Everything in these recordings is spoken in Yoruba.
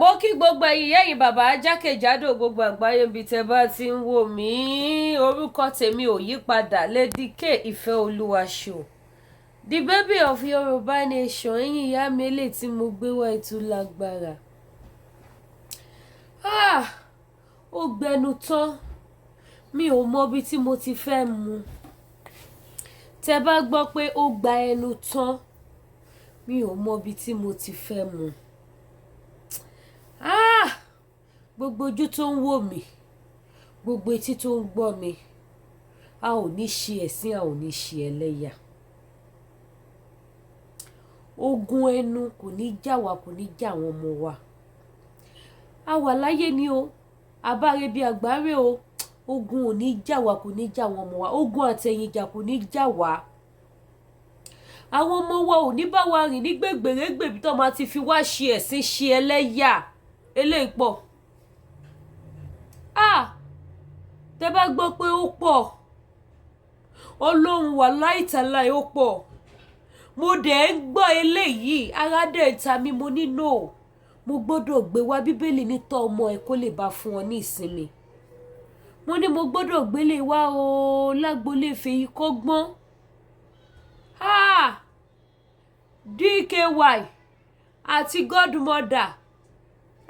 mo kí gbogbo ẹ̀yin bàbá jákèjádò gbogbo àgbáyé ibi tẹ́ bá ti ń wò mí. Orúkọ tèmi ò yí padà, Dky Alasọ, the baby of Yorùbá nation. Ẹ̀yin ìyá mi eléyìí tí mo gbé wá ètò lágbára. Ó gbẹnu tán, mi ò mọ ibi tí mo ti fẹ́ mu. Tẹ́ bá gbọ́ pé ó gba ẹnu tán, mi ò mọ ibi tí mo ti fẹ́ mu. Gbogbo ojú tó ń wò mí, gbogbo etí tó ń gbọ́ mi, a ò ní ṣe ẹ̀sín, a ò ní ṣe ẹlẹ́yà. Ogun ẹnu kò ní jà wá, kò ní jà àwọn ọmọ wa. A wà láyé ni o, àbáre bí àgbáre o. Ogun ò ní jà wá, kò ní jà àwọn ọmọ wa. Ogun àtẹ̀yìnjà kò ní jà wá. Àwọn ọmọ wa ò ní bá wa rìn ní gbègbèrègbè bí tó máa ti fi wá ṣe ẹ̀sín, ṣe ẹlẹ́yà. Eléyìí pọ̀. Tẹ́ bá gbọ́ pé ó pọ̀, Ọlọ́run wà láìtàláì ó pọ̀. Mo dẹ̀ ń gbọ́ eléyìí, ara dẹ̀ ta mi, mo ní no. Mo gbọ́dọ̀ gbé wá. Bíbélì ní tọ́ ọmọ ẹ̀ kó lè bá fún ọ ní ìsinmi. Mo ní mo gbọ́dọ̀ gbélé wá o, lágbolé fèyí kọ́gbọ́n. Dky àti godmother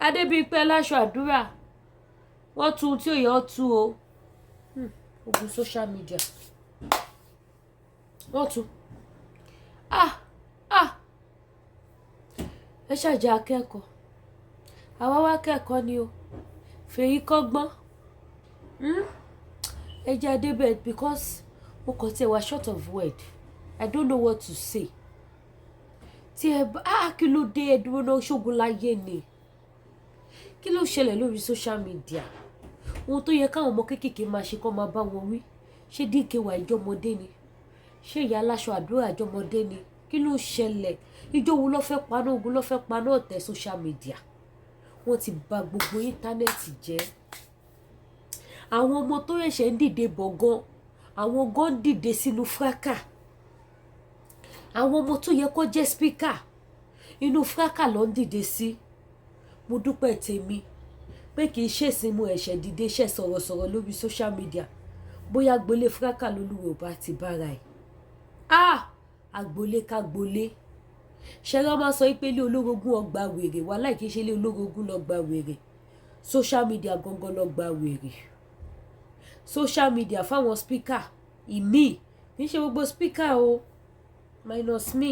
Adebimpe Alasọ Adura, wọ́n tún tí ò yọ tú o. Ogun social media. Wọ́n tún. Ẹ ṣàjà akẹ́kọ̀ọ́. Àwa wá kẹ́kọ̀ọ́ ni o. Fèyí kọ́gbọ́n. Ẹ jẹ́ adébẹ̀ because mo kàn tí ẹ wá short of word. I don't know what to say. Tí ẹ bá kí ló dé ẹ dúró náà ṣógun láyé ni. Kí ló ṣẹlẹ̀ lórí social media? Ohun tó yẹ káwọn ọmọ kéékèèké máa ṣe kó máa bá wọn wí. Ṣé Dky ìjọmọdé ni? Ṣé ìyá Alasọ Adura ìjọmọdé ni? Kí ló ṣẹlẹ̀? Ìjọ wo ló fẹ́ paná ogun, ló fẹ́ paná ọ̀tẹ̀ social media? Wọ́n ti bà gbogbo íńtánẹ́ẹ̀tì jẹ́. Àwọn ọmọ tó ṣẹ̀ṣẹ̀ ń dìde bọ̀ gan, àwọn gan ń dìde sínú fúráká. Àwọn ọmọ tó yẹ kó jẹ́ spíkà, inú fúráká ló ń dìde sí. Mo dúpẹ́ tèmi pé kì í ṣèṣinmú ẹ̀ṣẹ̀ dìde iṣẹ́ sọ̀rọ̀sọ̀rọ̀ lórí social media. Bóyá agbolé fúráká lolúwo bá ti bára ẹ̀. Agbolé ká gbolé. Ṣẹ́rá máa sọ pé ilé olórogún ọgbà wèrè, wà láì kí ṣe ilé olórogún lọ gba wèrè. Social media gangan lọ gba wèrè. Social media fáwọn spíkà ìmí, kì í ṣe gbogbo spíkà o, minus me.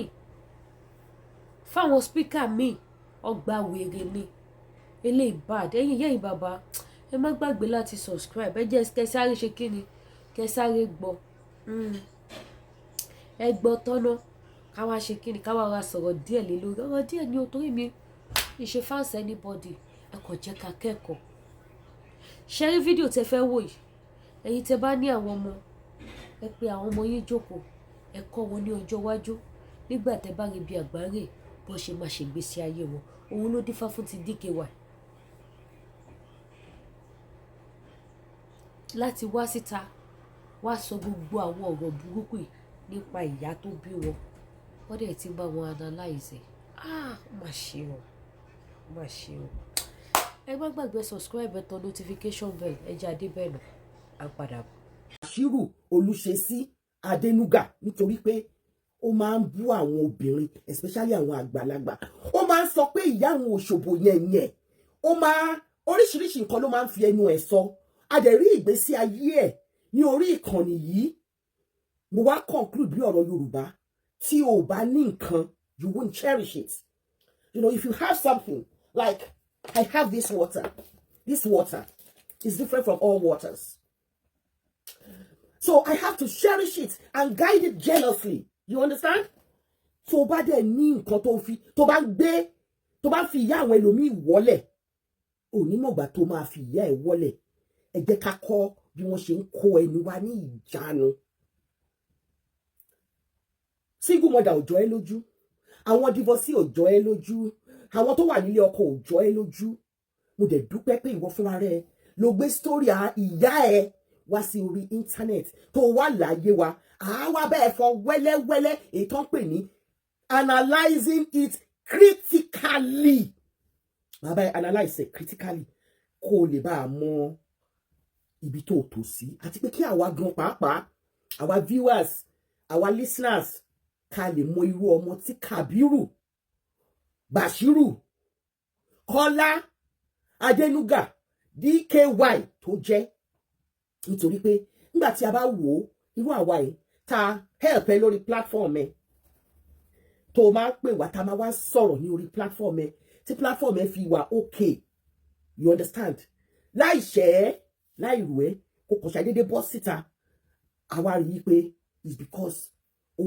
Fáwọn spíkà mi ọgbà wèrè ni. Eléyìí bad. Ẹ̀yin bàbá, ẹ má gbàgbé láti subscribe. Ẹ jẹ́ kẹsáré ṣe kíni, kẹsáré gbọ́. Ẹ gbọ́ tọ́nà, ká wá ṣe kíni, ká wá ra sọ̀rọ̀ díẹ̀ lé lórí. Ọ̀rọ̀ díẹ̀ ni o, torí mi ìṣe fans anybody. Ẹ kò jẹ́ ká kẹ́kọ̀ọ́. Ṣé rí fídíò tẹ́ fẹ́ wò yìí? Ẹ̀yin tẹ́ bá ní àwọn ọmọ, ẹ pé àwọn ọmọ yín jókòó, ẹ kọ́ wọn ní ọjọ́ iwájú. Nígbà tẹ́ bá rí bí àgbáre bó ṣe máa ṣègbésí ayé wọn. Òun ló dífá fún ti Dky. Láti wá síta, wá sọ gbogbo àwọn ọ̀rọ̀ burúkú yìí nípa ìyá tó bí wọn. Wọ́n dẹ̀ ti bá wọn analyze. Má ṣe o, má ṣe o. Ẹ má gbàgbé subscribe, tan notification bell. Ẹ jẹ́ adébẹ̀nù, à ń padà bọ̀. Àṣírù Olúṣesí Adénúgà, nítorí pé ó máa ń bú àwọn obìnrin, especially àwọn àgbàlagbà. Ó máa ń sọ pé ìyá àwọn òṣòbò yẹn. Ó máa oríṣiríṣi nǹkan ló máa ń fi ẹnu ẹ̀ sọ. A dẹ̀ rí ìgbésí ayé ẹ̀ ní orí ìkànnì yìí. Mo wá conclude bí ọ̀rọ̀ Yorùbá. Tí o bá ní nǹkan, you won't cherish it. You know, if you have something, like I have this water. This water is different from all waters. So I have to cherish it and guide it jealously. You understand? So bá dẹ̀ ní nǹkan tó bá fi ìyá àwọn ẹlòmíì wọlẹ̀. Onímọ̀gbà tó máa fi ìyá ẹ̀ wọlẹ̀. Ẹ jẹ́ ká kọ́ bí wọ́n ṣe ń kó ẹnu wa ní ìjánu. Single mother ò jọ ẹ́ lójú. Àwọn divorcee ò jọ ẹ́ lójú. Àwọn tó wà nílé ọkọ ò jọ ẹ́ lójú. Mo dẹ̀ dúpẹ́ pé ìwọ fúnra rẹ ló gbé story ìyá ẹ wá sí orí internet tó wà láyé wa. Àwa bẹ́ẹ̀ fọ wẹ́lẹ́wẹ́lẹ́ ètò ń pè ní analyzing it critically. màá bá analyse critically kó lè bá mọ ibi tó tò sí àti pé kí àwa gan pàápàá àwa viewers àwa listeners ká lè mọ irú ọmọ tí Kabiru Bashiru Kọ́lá Adenuga Dky tó jẹ́ nítorí pé nígbà tí a bá wò irú àwa yìí tá help ẹ lórí platform ẹ tó máa pè wá tá máa wá sọ̀rọ̀ ní orí platform ẹ tí platform ẹ fi wà okay, you understand, láì ṣẹ́ láì rù ẹ́ kò kàn ṣàdédé bọ́ síta àwa rí i pé it's because o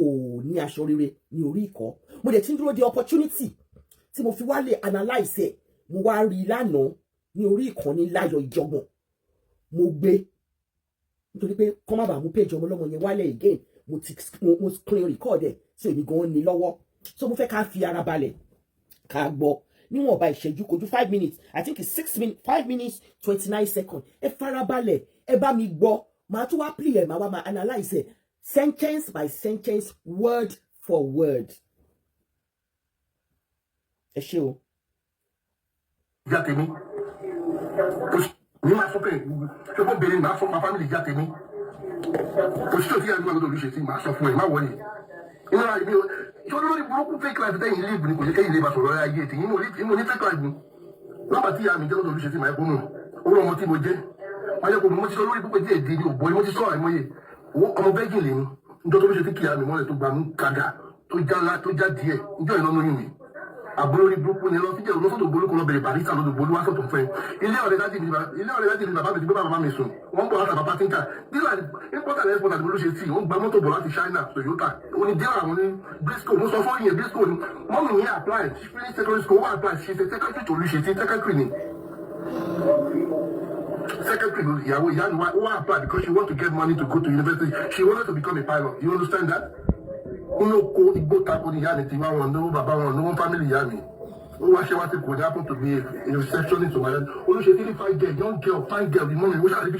ní aṣọ rere ní orí ìkọ́. Mo dẹ̀ ti ń dúró de opportunity tí mo fi wá lè analyse ẹ̀, mo wá rí i lánàá ní orí ìkànnì Láyọ̀ Ìjọ̀gbọ̀n mo gbé nítorí pé kọ́ má bàa mú page ọmọ ọlọ́mọ yẹn wálẹ̀ again mo screen record ẹ̀ sí èmi gan ní lọ́wọ́, so mo fẹ́ ká fi ara balẹ̀ ká gbọ́ níwọ̀nba ìṣẹ́jú kò ju 5 minutes, I think it's 5 minutes 29 seconds. Ẹ fara balẹ̀ ẹ bá mi gbọ́, màá tún wá play ẹ̀ màá wá máa analyse ẹ̀ sentence by sentence, word for word. Ẹ ṣé o. Ìyá tèmi ní máa sọ pé ṣé kó bèrè máa sọ fún family ìyá tèmi òṣìṣẹ́ tí a ní wọn lọ́dọ̀ olùṣe tí máa sọ fún ẹ má wọlé inú ara ìbí ṣé olórí burúkú fake life tẹ́yìn ilé ìbùnú kò yẹ kẹ́yìn ilé ìbá sọ̀rọ̀ ayé ètò ìmọ̀ ní fake life lọ́pàá tí ìyá mi jẹ́ lọ́dọ̀ olùṣe tí máa kó nù owó ọmọ tí mo jẹ́ wáyé kò mo ti sọ lórí púpọ̀ díẹ̀ dé ní òbọ̀ mo ti sọ àìmọye ọmọ bẹ́gì lè ní níjọ́ tó olùṣe tí kìí àmì mọ́lẹ̀ tó gbà mú kàdà tó já díẹ̀ níjọ́ ìlànà oyún mi àbúrò ní burúkú ni lọ fíjẹ olófòtò bolúkú lọ bẹ̀rẹ̀ barista lọ́dọ̀ bolú wá sọ̀tún fún ẹ ilé ọ̀rẹ́ dájú mi bàbá mi ti gbé bàbá mi sùn wọ́n bọ̀ láti bàbá tínká dílà importer and exporter ló ṣe tí wọ́n gba mọ́tò bọ̀ láti China Toyota oní dílà àwọn ní Briscoe mo sọ fún yẹn Briscoe ni mọ́mì yẹn apply finish secondary school wọ́n apply ṣe secretary tó lù ṣe tí secretary ni secretary ìyàwó ìyá ni wọ́n apply because she want to get money to go to university she wanted to become a pilot, you understand that? Inú oko igbó tako ni ìyá mi ti wá wọn lówó bàbá wọn lówó family ìyá mi ó wá ṣe wá sí kò ní happen to be a receptionist of my life olùṣe tí ní fine girl young girl fine girl bí mọ́mí ó ṣàlẹ́ bí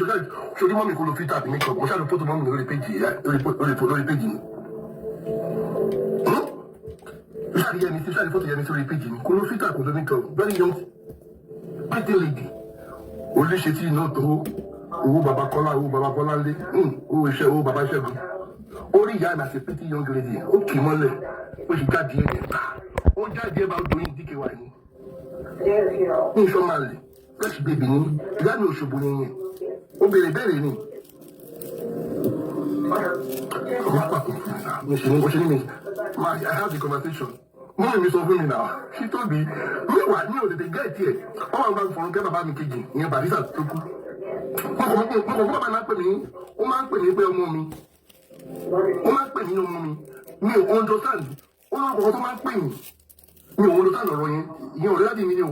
ṣorí mọ́mí kò lo filter àbí make up ó ṣàlẹ́ fótó mọ́mí lórí péjì lórí péjì mi ó ṣàlẹ́ yẹmi sí ṣàlẹ́ fótó yẹmi sórí péjì mi kò lo filter kò lo make up very young pretty lady olùṣe tí iná tó owó baba Kọ́lá lé owó baba Ṣẹ́gun orí ìyá mi àti pretty young lady ó kì í mọ́lẹ̀ ó sì jáde ẹ̀ ó jáde ẹ̀ bá doyin Dky ni ní sọ́màlì fresh baby ni ìyá mi Òṣogbo ni yẹn ó béèrè ni ọmọ pàtó mi ṣe ní mi I have the conversation mọ́mí mi sọ fún mi náà she told me mi wà ní òtètè gẹ́ẹ̀tì ẹ̀ ọmọ àwọn bá fọ̀rọ̀ kẹ́ bàbá mi kejì ìyẹn barista tó kú mo kọ̀ fún bàbá náà pè mí ó máa ń pè mí pé ọmọ mi ó máa ń pè mí ọmọ mi ò understand ó máa ń kọ̀ọ̀kan tó máa ń pè mí mi ò understand ọ̀rọ̀ yẹn ìyẹn ọ̀rẹ́ láti mi ni o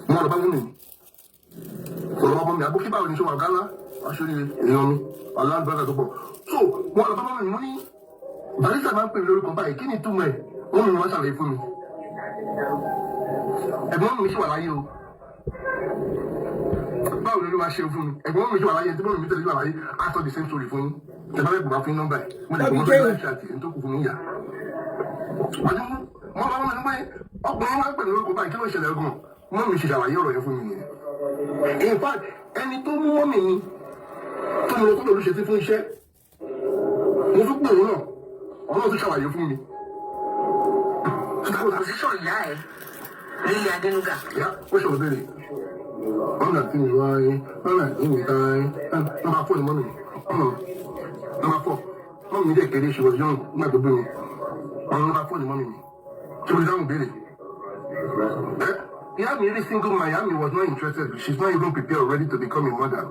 mo ọ̀rọ̀ bá mú mi ọ̀rọ̀ ọmọ mi àbókí báwo ni sọ wà gánà aṣọ́rí èèyàn mi aláàbàgà tó pọ̀ so mo ọ̀rọ̀ bá mọ́ mi mo ní barista máa ń pè mí lórúkọ báyìí kí ni túmọ̀ ẹ̀ wọ́n mi wọ́n ṣàlàyé fún mi ẹ̀gbọ́n mi ṣì wà láyé o báwo ló wá ṣe fún mi ẹ̀gbọ́n mi ṣì wà láyé tí bọ́ọ̀lù mi tẹ̀lé ṣì wà láyé after the same story fún yín tẹ̀lé ẹ̀gbọ́n bá fún nọ́mbà ẹ̀ mo lè gbọ́n tó láì ṣe àti ẹni tó kù fún mi yà. mo bá wọn pé ọkùnrin máa ń pè ní orúkọ báyìí kí ló ṣẹlẹ̀ gan mọ́ mi ṣe ṣàlàyé ọ̀rọ̀ yẹn fún mi nìyẹn. in fact ẹni tó mú mọ́ mi ni tó mo lọ tó lòlú ṣe sí fún iṣẹ́ mo tún pè wọn náà ọ̀nà tó ṣàlàyé fún mi. Position ìyá ẹ̀ nílé Adénúgà. Ìyá ó ṣòro béèrè wọ́n nà tí mi wá yín wọ́n nà tí mi ta yín nọ́mbà fọ́ ni mọ́mì nọ́mbà fọ́ mọ́mì mi dẹ̀ kéré she was young nígbà tó bí mi nọ́mbà fọ́ ni mọ́mì mi ṣé mo dáhùn béèrè. Ìyá mi really single man ìyá mi was not interested she's not even prepared already to become a mother.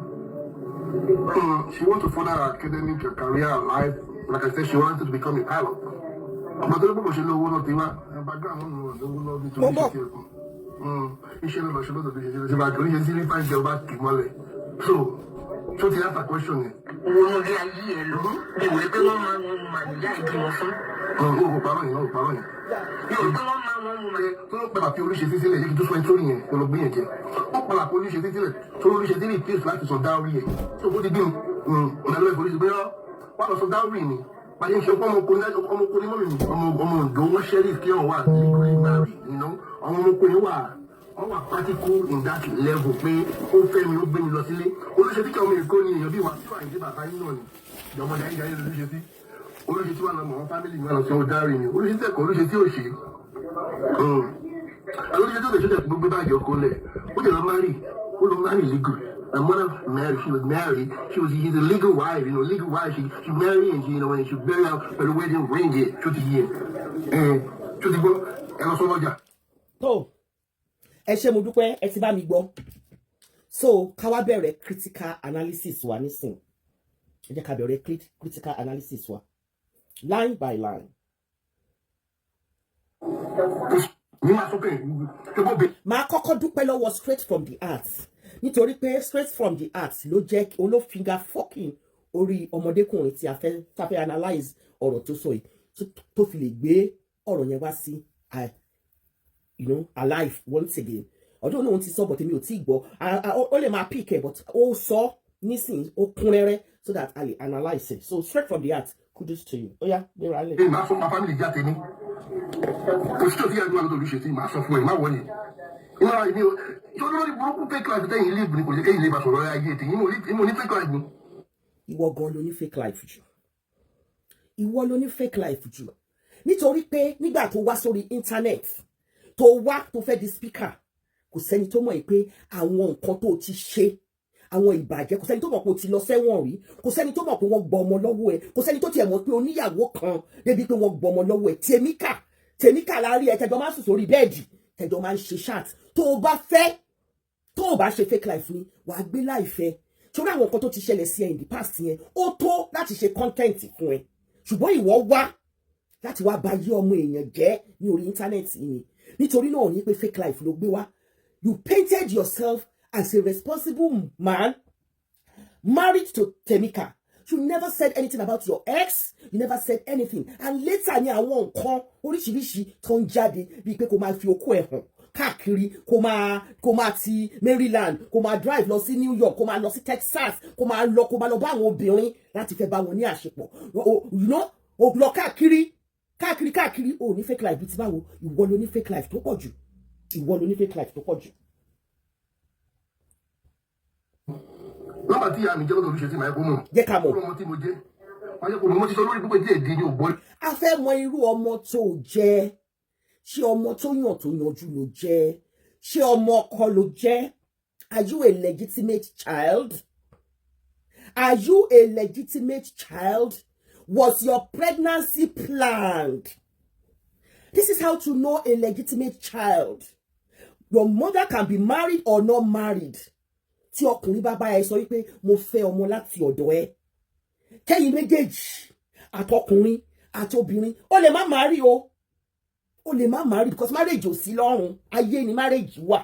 She want to further her academic career and life like I said she wanted to become a pilot. Ọmọ tó ló gbọ́dọ̀ ṣe lówó náà ti wá background náà lówó náà bí tó ní ṣe kí iṣẹ́ ló lọ ṣe lọ́dọ̀ bí ṣe máa torí ṣe sí ní fine girl bá kì í mọ́lẹ̀ so ti answer question yẹn. Wo mo rí ayé ẹ lọ ìwé pé wọ́n máa ń mà níyà ìbímọ fún. Ó parọ́ yẹn ó parọ́ yẹn. Ìwé pé wọ́n máa ń mà. Tó ló pẹ́ bàtí oríṣi sísílẹ̀ yìí kí tó sọ ẹ́ sórí yẹn kó lọ gbé yẹn jẹ. Ó padà kó oríṣi sísílẹ̀ tó oríṣi sílẹ̀ place láti sọ dáwrí yẹn. Tó kó ti bí ọ̀nàlẹ́ ìforíṣi pé wọ́n lọ sọ dáwrí ni. Bàyẹ̀ ń ṣe ọmọkùnrin mọ́mí mi ọmọ òǹdó wọ́n ṣẹ́rí kí wọ́n wà legally married ọmọkùnrin wà wọ́n wà practical in that level pé ó fẹ́ mi ó gbé mi lọ sílé olóṣè tí kí ọmọ èkó ni èèyàn bí wà tí wà ní bàbá yín náà ni ìjọba ìyá ìyá yẹn lóṣè sí olóṣè tí wà lọ mọ̀ wọn fámìlì mi wà lọ sí ọ dárí ni olóṣè tí ẹ̀kọ́ olóṣè tí ò ṣe olóṣè tí ò lè ṣe tẹ̀ gbogbo báàgì ọkọ lẹ̀ ó jẹ́ lọ márì ó lọ márì legal. My mother married, she was married, he's a legal wife, legal wife, she married and she, when she buried out for the wedding ring here, 20 years. And, to the book, and also Roger. So, ẹ ṣé mo dúpẹ́, ẹ ti bá mi gbọ́. So, ká wá bẹ̀rẹ̀ critical analysis wa nísìn. Ẹ jẹ́ ká bẹ̀rẹ̀ critical analysis wa. Line by line. Màá kọ́kọ́ dúpẹ́ lọ́wọ́ straight from the heart. Nítorí pé straight from the heart ló jẹ́ ló finger fucking orí ọmọdékùnrin tí a fẹ́ analyze ọ̀rọ̀ tó sọ yìí tó fi lè gbé ọ̀rọ̀ yẹn wá sí alive once again. Ọdún náà ti sọ but èmi ò tí gbọ́ ó lè máa pick ẹ̀ but ó sọ nísìnyí ó kún rẹ́rẹ́ so that I analyze it. So straight from the heart, kudos to you. Oya, gbé ra lẹ̀. Ẹ máa fún ma family ìjà tèmi. Kò sí tó fi ẹ̀dùn àlọ́dọ̀ olùṣètì máa sọ fún ẹ̀ má wọlé. Ìmọ̀ràn ìbí o, ìjọba lórí burúkú fake life tẹ́yìn ilé ìbùnú kò jẹ́ kẹ́yìn ilé ìbá sọ̀rọ̀ ayé ètè ìmọ̀ ní fake life ni. Ìwọ gan ló ní fake life jù. Ìwọ ló ní fake life jù. Nítorí pé nígbà tó wá sórí internet tó wá tó fẹ́ di speaker kò sẹ́ni tó mọ̀ pé àwọn nǹkan tó ti ṣe àwọn ìbàjẹ́ kò sẹ́ni tó mọ̀ pé o ti lọ sẹ́wọ̀n rí kò sẹ́ni tó mọ̀ pé wọ́n gbọ́ ọmọ lọ́wọ́ ẹ̀ kò sẹ́ni tó tiẹ̀ mọ̀ pé oníyàwó kan débi pé wọ́n gbọ́ ọmọ lọ́wọ́ ẹ̀ tèmíkà láàrí ẹ̀ tẹjọ́ máa ń sùn sórí bẹ́ẹ̀dì tẹjọ́ máa ń ṣe chat tó o bá ṣe fake life ni wàá gbé láìfẹ́ ṣórí àwọn nǹkan tó ti ṣẹlẹ̀ sí ẹ in the past yẹn ó tó láti ṣe content fún ẹ ṣùgbọ́n ìwọ wá láti wá bà yé ọmọ èèyàn jẹ́ ní orí íńtánẹ́ẹ̀tì yìí nítorí náà ní pé fake life ló gbé wá. You painted yourself as a responsible man married to Temika. You never said anything about your ex. You never said anything. And later ni àwọn nǹkan oríṣiríṣi tó ń jáde bíi pé kó máa fi okó ẹ̀ hàn káàkiri kó máa ti Maryland kó máa drive lọ sí New York kó máa lọ sí Texas kó máa lọ bá àwọn obìnrin láti fẹ́ bá wọn ní àṣepọ̀. O lọ káàkiri o ní fake life bí ti báwo ìwọ ló ní fake life tó pọ̀ jù. Ìwọ ló ní fake life tó pọ̀ jù. Lọ́mọ tí ìyá mi jẹ́ lọ́dọ̀ olùṣètì máa kó mọ̀. Jẹ́ ká mọ̀. Ọmọ tí mo jẹ́. Wọ́n yẹ kó mo ti sọ lórí púpọ̀ díẹ̀ díẹ̀ ní ògbọ́n. A fẹ́ mọ irú ọmọ tó jẹ́. Ṣé ọmọ tó yanjú ló jẹ́? Ṣé ọmọ ọkọ ló jẹ́? Are you a legitimate child? Are you a legitimate child? Was your pregnancy planned? This is how to know a legitimate child. Your mother can be married or not married. Tí ọkùnrin bá bá ẹ sọ wípé mo fẹ́ ọmọ láti ọ̀dọ̀ ẹ. Kẹ́yìn méjèèjì àtọkùnrin àtobìnrin ó lè má marry o. Ó lè má marry because marriage ò sí lọ́run. Ayé ni marriage wà.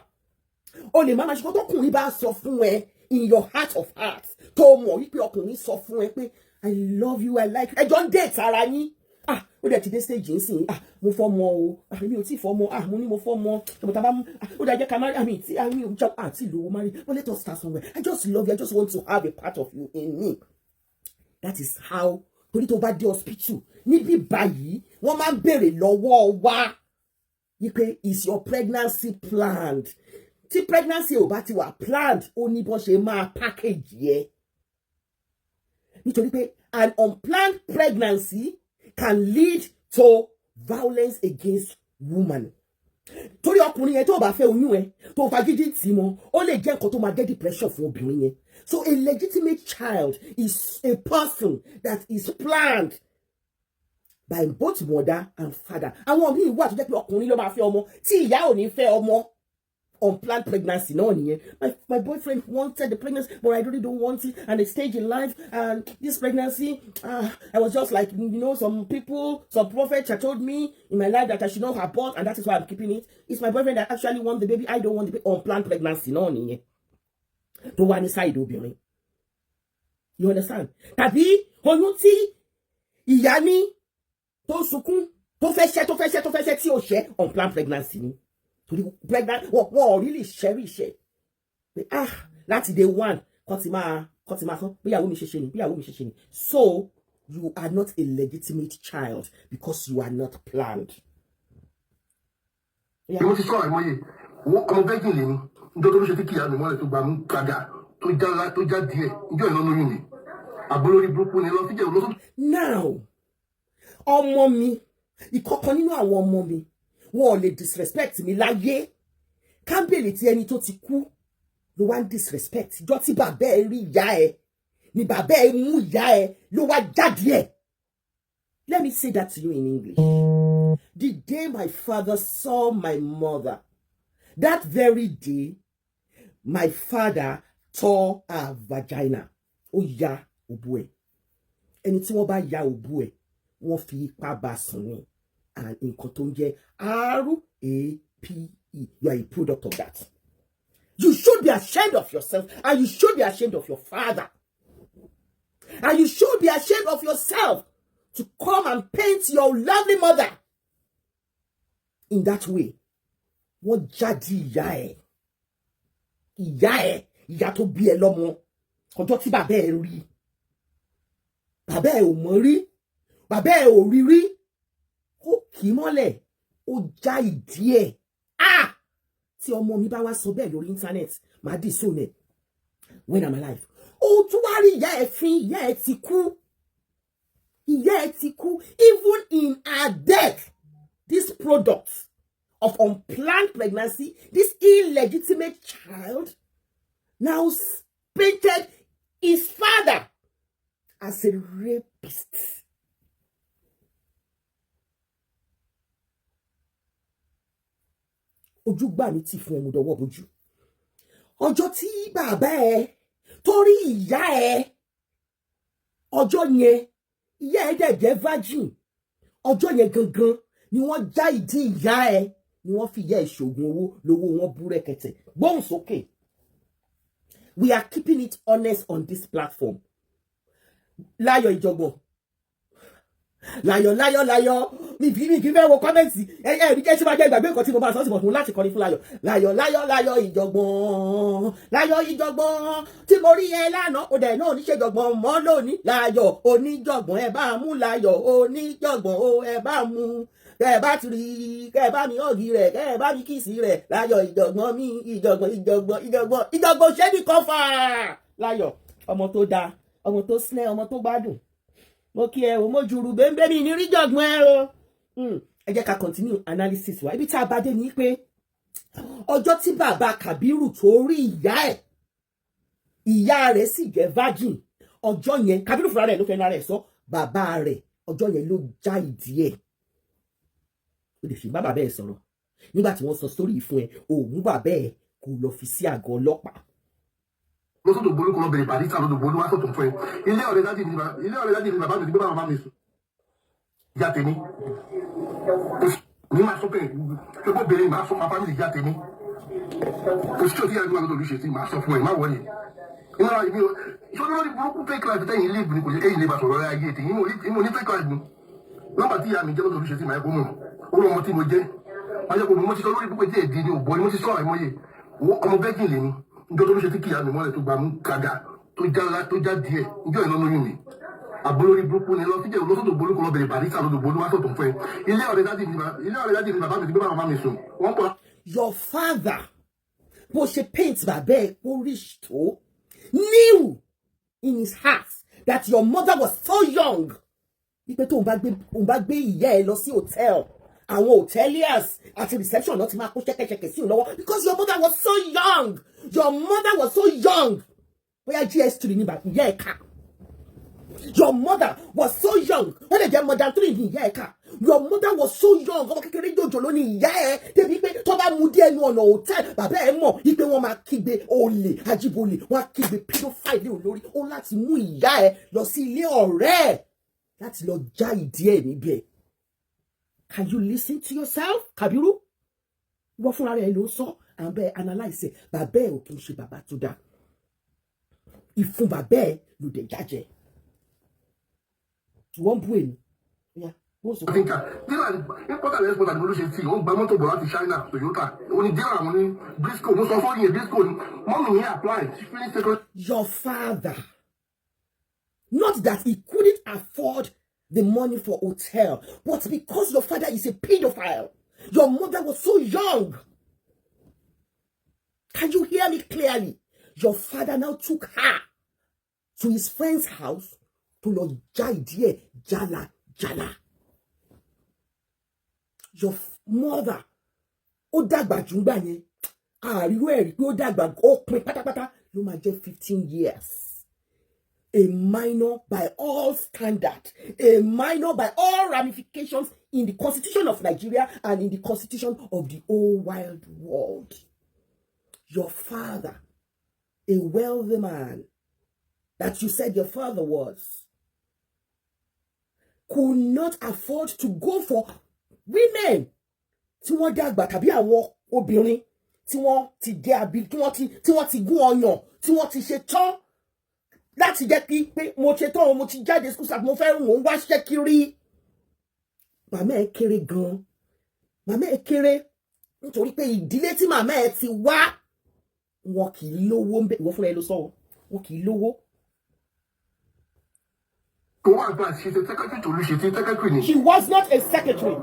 Ó lè má marry ṣùgbọ́n tọkùnrin bá sọ fún ẹ in your heart of hearts tó mọ̀ wípé ọkùnrin sọ fún ẹ pé I love you, I like you. Ẹ jọ ń date ara yín. Ó dẹ̀ ti dé stage yìí sìn mo fọ́mọ o mi ò tí fọ́mọ mo ní mo fọ́mọ ṣùgbọ́n bá ó dẹ̀ jẹ́ ká marry àmì ìjà àti ìlú marry but let us start somewhere. I just love you, I just want to have a part of you in me. That is how torí tó bá dé hospital níbí báyìí wọ́n máa ń béèrè lọ́wọ́ wa wípé is your pregnancy planned? Tí pregnancy ò bá ti wà planned ó ní bọ́n ṣe máa package yẹ nítorí pé an unplanned pregnancy can lead to violence against woman. Torí ọkùnrin yẹn tó bá fẹ́ oyún ẹ tó fagídí tì mọ́ ó lè jẹ́ nǹkan tó máa get depression fún obìnrin yẹn. So a legitimate child is a person that is planned by both mother and father. Àwọn míì wà tó jẹ́ pé ọkùnrin ló máa fẹ́ ọmọ tí ìyá ò ní fẹ́ ọmọ. Unplanned pregnancy náà nìyẹn. My boyfriend wanted the pregnancy but I really don't want it and a stage in life and this pregnancy I was just like some prophets had told me in my life that I should not abort and that is why I'm keeping it. It's my boyfriend that actually wants the baby. I don't want the baby. Unplanned pregnancy náà nìyẹn. Tó wà ní side obìnrin. You understand? Tàbí oyún tí ìyá ní tó sunkún tó fẹ́ ṣẹ́ tí ò ṣẹ́ unplanned pregnancy ni. To the pregnant, what really cherish it. Láti day one, kọ́ ti máa sọ, bíyàwó mi ṣe ṣe ni. So, you are not a legitimate child because you are not planned. Mo ti sọ àìmọye ọmọ bẹ́ẹ̀gì lè ní ìjọ tó ló ṣe tí kìí àmì mọ́lẹ̀ tó gba mú kàgà tó já díẹ̀ ìjọ ìnáwó lóyún ni àbólórí burúkú ni lọ síjẹ́ olóṣù. Now ọmọ mi ìkọ̀kan nínú àwọn ọmọ mi wọn ò lè disrespect mi láyé kábèlè tí ẹni tó ti kú ló wá ń disrespect ìjọ tí bàbá ẹ rí ìyá ẹ ni bàbá ẹ mú ìyá ẹ ló wá jáde ẹ. Let me say that to you in English. The day my father saw my mother, that very day my father tore her vagina. Ó ya òbú ẹ̀. Ẹni tí wọ́n bá ya òbú ẹ̀ wọ́n fi ipá bá sùn ni, and nǹkan tó ń jẹ́ RAPE. You are a product of that. You should be ashamed of yourself, and you should be ashamed of your father, and you should be ashamed of yourself to come and paint your lovely mother in that way. Wọ́n jáde ìyá tó bí ẹ lọ́mọ ọjọ́ tí bàbá ẹ rí, bàbá ẹ ò mọ̀ rí, bàbá ẹ ò rí rí, ó kì í mọ́lẹ̀, ó já ìdí ẹ̀. Tí ọmọ mi bá wá sọ bẹ́ẹ̀ lórí internet, màá dì sóòlẹ̀ when I'm alive. Ó tún wá rí ìyá ẹ fín, ìyá ẹ ti kú. Ìyá ẹ ti kú. Even in her death, this product of unplanned pregnancy, this illegitimate child, now painted his father as a rapist. Ojú gbà mí tì fún ẹmu dọwọ́ bojú. Ọjọ́ tí bàbá ẹ torí ìyá ẹ, ọjọ́ yẹn ìyá ẹ dẹ̀ jẹ́ virgin. Ọjọ́ yẹn gangan ni wọ́n já ìdí ìyá ẹ, ni wọ́n fi ìyá ẹ ṣògùn owó, lówó wọn búrẹ́kẹ̀tẹ̀. Gbóhùn sókè. We are keeping it honest on this platform. Láyọ̀ ìjọ̀gbọ̀n. Láyọ̀. Mi kì í fẹ́ wo kọ́mẹ́ǹtì. Rí jẹ́ tí máa jẹ́ ìgbàgbé nǹkan tí mo bá sọ sí mo láti kọrin fún Láyọ̀ ìjọ̀gbọ̀n. Láyọ̀ ìjọ̀gbọ̀n. Tí mo rí ẹ lánàá, ó dẹ̀ náà oníṣèjọ̀gbọ̀n mọ́ lónìí. Láyọ̀ oníjọ̀gbọ̀n ẹ bá mú Láyọ̀ oníjọ̀gbọ̀n ó ẹ bá mú. Kẹ́ ẹ bá ti rí, kẹ́ ẹ bá mi ọ̀gì rẹ̀, kẹ́ ẹ bá mi kìsì rẹ̀. Láyọ̀ ìjọ̀gbọ̀n mi, ìjọ̀gbọ̀n ṣé ní kọfà. Láyọ̀ ọmọ tó dáa, ọmọ tó snẹ́, ọmọ tó gbádùn. Mo kí ẹ o, mo jùrù bẹ́ẹ̀ mi ní rí jọ̀gbọ̀n ẹ o. Ẹ jẹ́ ká continue analysis wa. Ibi tá a bá dé ni pé ọjọ́ tí bàbá Kàbírù tó rí ìyá rẹ̀ sì jẹ́ virgin. Ọjọ́ yẹn Kàbírù fúnra rẹ̀ ló fẹ́ lára ẹ̀ sọ, bàbá rẹ̀ ọjọ́ yẹn ló já ìdí ẹ̀. Ó lè fi bá bàbá ẹ̀ sọ̀rọ̀. Nígbà tí wọ́n sọ sórí ìfún ẹ, ò mú bàbá ẹ̀ kó lọ fi sí àgọ́ ọlọ́pàá. Lọ́sọ̀tò bolúkọ lọ bẹ̀rẹ̀ pàdé sàlọ́dọ̀ bolú wá sọ̀tò fún ẹ. Ilé ọ̀rẹ́ dájì ni bàbá mi ti gbé bá bàbá mi sùn. Ìyá tèmi. Ní máa sọ pé gbogbo obìnrin máa sọ fámìlì ìyá tèmi. Òṣìṣẹ́ òtí àdúrà lọ́dọ̀ olùṣe tí máa sọ fún ẹ, má wọlé. Ìmọ̀ràn ìbí o, ìṣòro lórí burúkú fake life tẹ́yìn ilé ìbùn kò yẹ kéyìn lè bá sọ̀rọ̀ ayé ètè. Ìmọ̀ ní fake life ni. Nọ́mbà tí ìyá mi jẹ́ lọ́dọ̀ olùṣe tí máa kó mọ̀. Ó lọ́mọ tí mo jẹ́. Ayọ̀kọ̀ mi mo ti sọ lórí púpọ̀ tí èdè ni òbọ̀ ni mo ti sọ àìmọye. Ọmọ bẹ́ẹ̀gì lè ní. Ìjọ tó ló ṣe tí kìí àmì mọ́lẹ̀ tó gba mú kàgà tó já díẹ̀ ìjọ ìnáwó lóyún mi. Àbólórí burúkú ni lọ síjẹ́ olóṣòtò bolúkọ lọ bẹ̀rẹ̀ pàdé sàlọ́dọ̀ bolú wá sọ̀tò fún ẹ. Ilé ọ̀rẹ́ dájì ni bàbá mi ti gbé bá bàbá mi sùn. Wọ́n pọ̀. Your father, bó ṣe paint bàbá ẹ̀ kó rich tó, knew in his heart that your mother was so young. Wípé tó ń bá gbé ìyá ẹ lọ sí hotel, àwọn hoteliers àti reception náà ti máa kó ṣẹ́kẹ́ṣẹkẹ̀ sí òun lọ́wọ́, because your mother was so young. Your mother was so young. Bóyá GS3 ní bàbá ìyá ẹ̀ ká. Your mother was so young. Wọ́n lè jẹ́ modern 3 ní ìyá ẹ̀ ká. Your mother was so young. Ọmọ kékeré jòjò ló ní ìyá ẹ̀. Débi pé tó bá mú díẹ̀ ní ọ̀nà hotel, bàbá ẹ̀ mọ̀ wípé wọ́n máa kígbe olè, ajíbolè, wọ́n á kígbe pedophile olórí. Ó láti mú ìyá ẹ̀ lọ sí ilé ọ̀rẹ́ ẹ̀ láti lọ já ìdí ẹ̀ níbẹ̀. Can you listen to yourself, Kàbírù? Wọ́n fúnra rẹ̀ ló sọ, à ń bẹ analyse. Bàbá ẹ̀ ò kì í ṣe bàbá tó dáa. Ìfun bàbá ẹ̀ ló dé jájẹ. Wọ́n bú èmi. Dílà importer and exporter ni mo ló ṣe tí wọ́n gba mọ́tò bọ̀ láti China, Toyota. Oní dílà àwọn ní Briscoe, mo sọ fún yẹn Briscoe ni mọ́mì yẹn apply. Your father, not that he couldn't afford the money for hotel, but because your father is a pedophile, your mother was so young. Can you hear me clearly? Your father now took her to his friend's house to lọ já ìdí ẹ̀ jala. Your mother, ó dàgbà jù ńgbà yẹn. Àríwó ẹ̀rí pé ó dàgbà ó pin pátápátá ló máa jẹ́ 15 years. A minor by all standards, a minor by all ramifications in the Constitution of Nigeria and in the Constitution of the whole wide world. Your father, a wealthy man that you said your father was, could not afford to go for women tí wọ́n dàgbà tàbí àwọn obìnrin tí wọ́n ti dé àbí tí wọ́n ti gún ọyàn tí wọ́n ti ṣe tán láti jẹ́ kí pé mo ṣe tán mo ti jáde school start mo fẹ́ mo wá ṣe kiri. Màmá ẹ kéré gan. Màmá ẹ kéré nítorí pé ìdílé tí màmá ẹ ti wá wọn kì í lówó ńbẹ̀ ìwọ fúnra ẹ ló sọ wọn kì í lówó. She was not a secretary.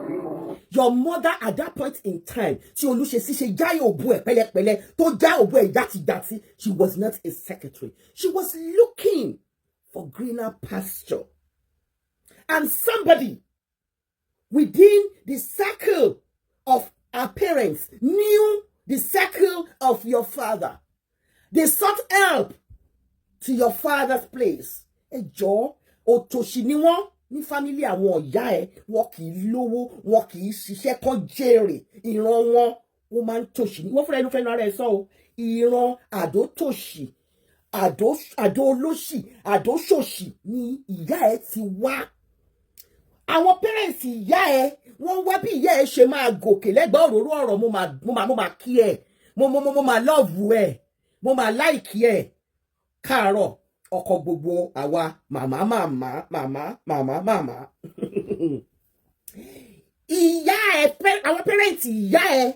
Your mother at that point in time, tí Olúṣesí ṣe já òbú ẹ̀ pẹ̀lẹ́pẹ̀lẹ́ tó já òbú ẹ̀ játijàti, she was not a secretary. She was looking for greener pasture. And somebody within the circle of our parents knew the circle of your father. They sought help to your father's place. Ẹ jọ̀ọ́, òtòṣì ni wọ́n ní family àwọn ìyá ẹ̀, wọn kì í lówó, wọn kì í ṣiṣẹ́ kọ́ jèrè. Ìran wọn ó máa ń tòṣì. Wọ́n fúnra ẹnu fẹ́nu ara ẹ̀ sọ o. Ìran àdó tòṣì, àdó olóṣì, àdó ṣòṣì ni ìyá ẹ̀ ti wá. Àwọn parents ìyá ẹ̀ wọ́n wá bí ìyá ẹ̀ ṣe máa gòkè lẹ́gbẹ̀ẹ́ òróró ọ̀rọ̀ mo máa kí ẹ̀, mo máa love ẹ̀, mo máa like ẹ̀. Káàárọ̀ ọkọ gbogbo àwa màmá. Ìyá ẹ̀ àwọn parents ìyá ẹ̀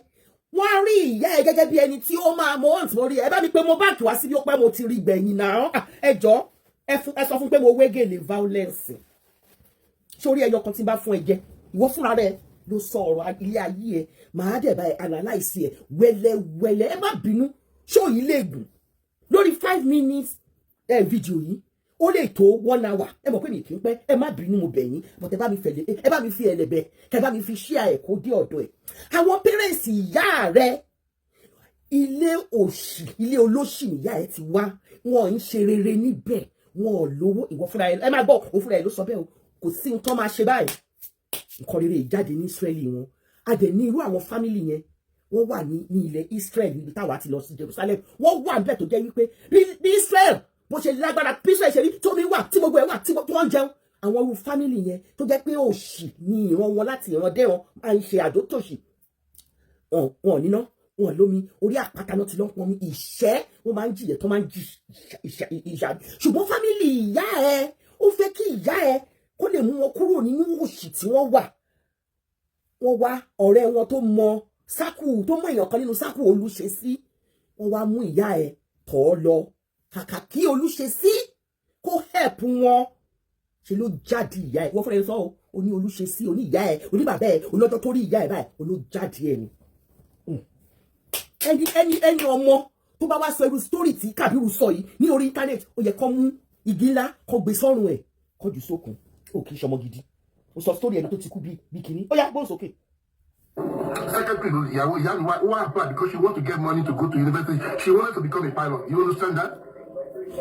wọ́n rí ìyá ẹ̀ gẹ́gẹ́ bí ẹni tí ó máa mo once mo rí ẹ bá mi pé mo báàkì wá síbi ó pẹ́ mo ti rí gbẹ̀yìn náà. Ẹ jọ̀ọ́ ẹ sọ fún pé mo wégele violence. Sórí ẹyọ kan tí bá fún ẹ jẹ ìwọ fúnra rẹ ló sọ ọ̀rọ̀ ilé ayé ẹ màá dẹ̀ bá ẹ analyse ẹ wẹ́lẹ́wẹ́lẹ́. Ẹ má bínú show yìí lè gùn lórí 5 minutes video yìí ó lè tó 1 hour. Ẹ mọ̀ pé mi kì í pẹ́, ẹ má bínú mo bẹ̀ yín, but ẹ bá mi fi ẹlẹ́bẹ̀ kẹ bá mi fi share ẹ̀ kó dé ọ̀dọ̀ ẹ̀. Àwọn parents ìyá rẹ ilé òṣì ilé olóṣì ìyá ẹ ti wá, wọn ń ṣe rere níbẹ̀, wọn ò lówó. Ìwọ fúnra ẹ má gbọ́ òun fúnra ẹ ló sọ bẹ́ẹ̀ o, kò sí nǹkan máa ṣe báyìí. Nǹkan rere ìjáde ní Israeli wọn a dẹ̀ ní irú àwọn family yẹn wọ́n wà ní ilẹ̀ Israel níbi táwa ti lọ sí Jerusalem. Wọ́n wà níbẹ̀ tó jẹ́ wípé ní Israel bó ṣe lágbára bí Israel ṣe rí tómi wà tí gbogbo ẹ̀ wà tí wọ́n jẹun. Àwọn irú family yẹn tó jẹ́ pé òṣì ni ìran wọn láti ìran dẹ́ran máa ń ṣe àdótòṣì. Wọn níná wọn lómi orí àpáta náà ti lọ́ pọn mi ìṣẹ́ wọ́n máa ń jìyẹ tó máa ń jì ìṣà. Ṣùgbọ́n family ìyá ẹ ó fẹ́ kí ìyá ẹ kó lè mú wọn kúrò nínú òṣì tí wọ́n wà. Wọ́n wá ọ̀rẹ́ wọn tó mọ sákù tó mọ èèyàn kan nínú sákù Olúṣesí, wọ́n wá mú ìyá ẹ tọ̀ ọ́ lọ. Kàkà kí Olúṣesí kó help wọn ṣe ló jáde ìyá ẹ. Wọ́n fúnra ẹ sọ o ní Olúṣesí oní ìyá ẹ oní bàbá ẹ olójó tó rí ìyá ẹ báyìí olójáde ẹ ni. Ẹni ọmọ tó bá wá sọ irú story tí Kàbírù sọ yìí ní orí internet ó yẹ kó mú igi ńlá kó gbé sọ́rùn ẹ̀ kó jù sókun. Ó kì í ṣọmọ gidi. Ó sọ story ẹni tó ti kú bí kìíní. Ó yá gbóhùn sókè. Secretary, why apply? Because she want to get money to go to university. She wanted to become a pilot. You understand that?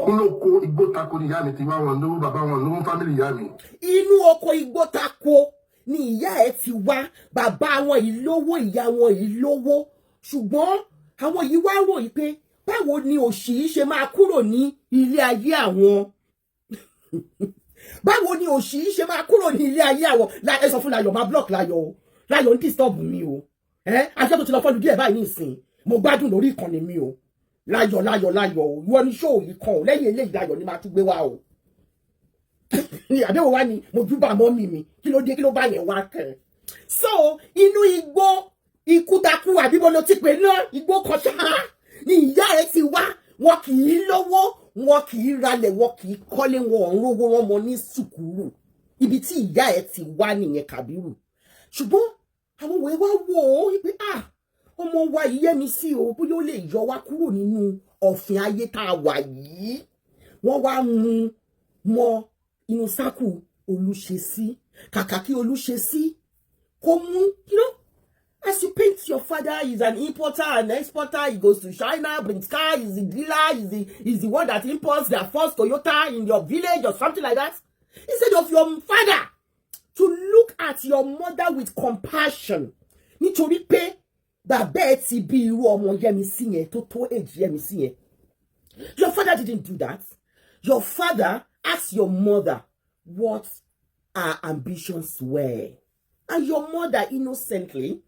Inú oko igbó tako ni ìyá mi ti wá wọn lówó bàbá wọn lówó family ìyá mi. Inú oko igbó tako ni ìyá ẹ ti wá bàbá wọn ìlówó ìyá wọn ìlówó. Ṣùgbọ́n àwọn yìí wá rò yìí pé báwo ni òṣì yìí ṣe máa kúrò ní ilé ayé àwọn. Báwo ni òṣì yìí ṣe máa kúrò ní ilé ayé àwọn. Ẹ sọ fún Láyọ̀ máa block Láyọ̀ o. Láyọ̀ ń disturb mi o. Àṣẹ tó ti lọ fọ́lù díẹ̀ báyìí nísìn mo gbádùn lórí ìkànnì mi o. Láyọ̀ o ìwọ ni show yìí kan o lẹ́yìn eléyìí Láyọ̀ ni máa tún gbé wá o. Àbẹ̀wò wá ni mo júbà mọ́ mi kí ló dé kí ló bá yẹn wá kẹ́. So inú igbó ikú takú àbíbo ló ti pè náà igbó kan ṣáá ni ìyá ẹ ti wá. Wọn kì í lówó wọn kì í ralẹ̀ wọn kì í kọ́lé wọn ò ń rówó wọn mọ ní sùkúrù. Ibi tí ìyá ẹ ti wá nìyẹn Kàbírù. Ṣùgbọ́n àwọn òwe wá wò ó wípé ọmọ wa yìí yé mi sí o bóyá ó lè yọ wá kúrò nínú ọ̀fìn ayé tá a wà yìí wọ́n wá mú mọ́ inú sákù Olúṣesí kàkà kí Olúṣesí kó mú as you paint your father is an importer and exporter, he goes to China, brings car, he's the dealer, he's the one that imports their first Toyota in your village or something like that. Instead of your father to look at your mother with compassion. Nítorí pé bàbá ẹ ti bí irú ọmọ Yẹmisí yẹn tó tó age Yẹmisí yẹn. Your father didn't do that. Your father asked your mother what her ambitions were. And your mother innocently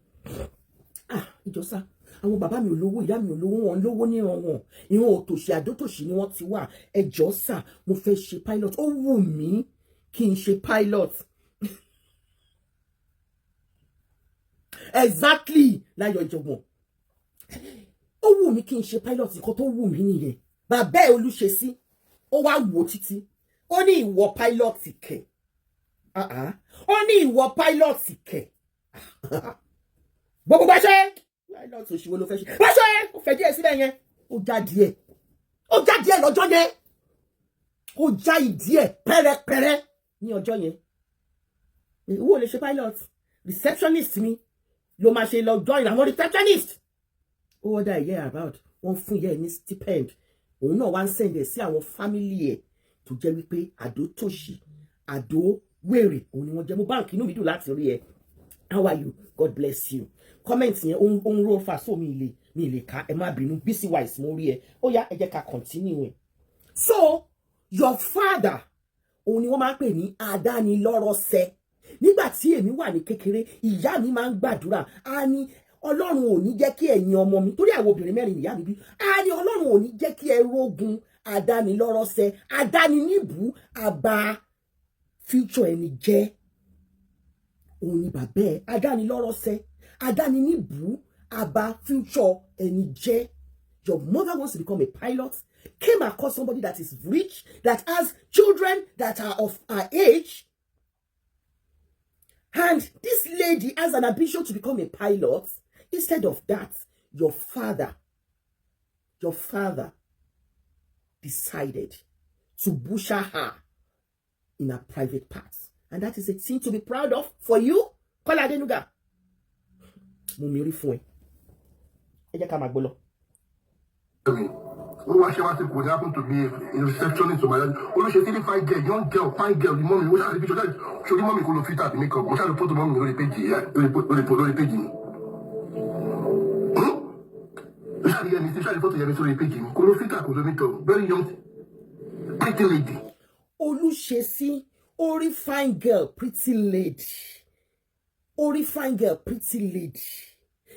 ìjọsá àwọn bàbá mi ò lówó ìyá mi ò lówó wọn lówó níran wọn ìran òtòṣì àdótòṣì ni wọ́n ti wà ẹjọ́ sà mo fẹ́ ṣe pilot ó wù mí kí n ṣe pilot exactly láyọ̀ ìjọ̀gbọ̀n ó wù mí kí n ṣe pilot nǹkan tó wù mí nìyẹn bàbá ẹ Olúṣesí ó wá wò títí ó ní ìwọ pilot kẹ̀ ó ní ìwọ pilot kẹ̀ gbogbo bá ṣe pilot òṣìwò ló fẹ́ ṣe bá ṣe ó fẹ́ díẹ̀ síbẹ̀ yẹn ó já díẹ̀ lọ́jọ́ yẹn ó já ìdíẹ̀ pẹ́rẹ́pẹ́rẹ́ ní ọjọ́ yẹn ìwọ lè ṣe pilot receptionist mi ló máa ṣe lọ join àwọn receptionist ó wọ́n dá ìyẹ́ about wọ́n fún ìyẹ́ ní stipend òun náà wá ń sẹ̀ǹdẹ̀ sí àwọn family ẹ̀ tó jẹ́ wípé àdó tòṣì àdó wèrè òun ni wọ́n jẹ́ mo báǹkì inú mi dùn láti rí ẹ how are you God bless you comment yẹn on roll fast so mi lè ka ẹ má bínú busy wise mo rí ẹ ó yá ẹ jẹ́ ká continue ẹ so your father òun ni wọ́n máa ń pè ní adánilọ́rọ̀ṣẹ nígbà tí èmi wà ní kékeré ìyá mi máa ń gbàdúrà á ní Ọlọ́run ò ní jẹ́ kí ẹ̀yin ọmọ mi torí àwọn obìnrin mẹ́rin ìyá mi bí á ní Ọlọ́run ò ní jẹ́ kí ẹ rógun adánilọ́rọ̀ṣẹ adániníbù àbá future ẹni jẹ́ òun ni bàbá ẹ adánilọ́rọ̀ṣẹ adániníbù àbá future ẹni jẹ́. Your mother wants to become a pilot, came across somebody that is rich, that has children that are of her age. And this lady has an ambition to become a pilot. Instead of that, your father decided to butcher her in a private part. And that is a thing to be proud of for you. Kọ́lá Adénúgà. Mo mi rí fún ẹ. Ẹ jẹ́ ká máa gbọ́ lọ. What happened to me in receptionist to my Olúṣesí fine girl, young girl, fine girl, the mommy, what are the picture? Show the mommy could fit out the makeup. What are the photo mommy on the page? On the page. Very young, pretty lady. Olúṣesí, ori fine girl, pretty lady. Ori fine girl, pretty lady.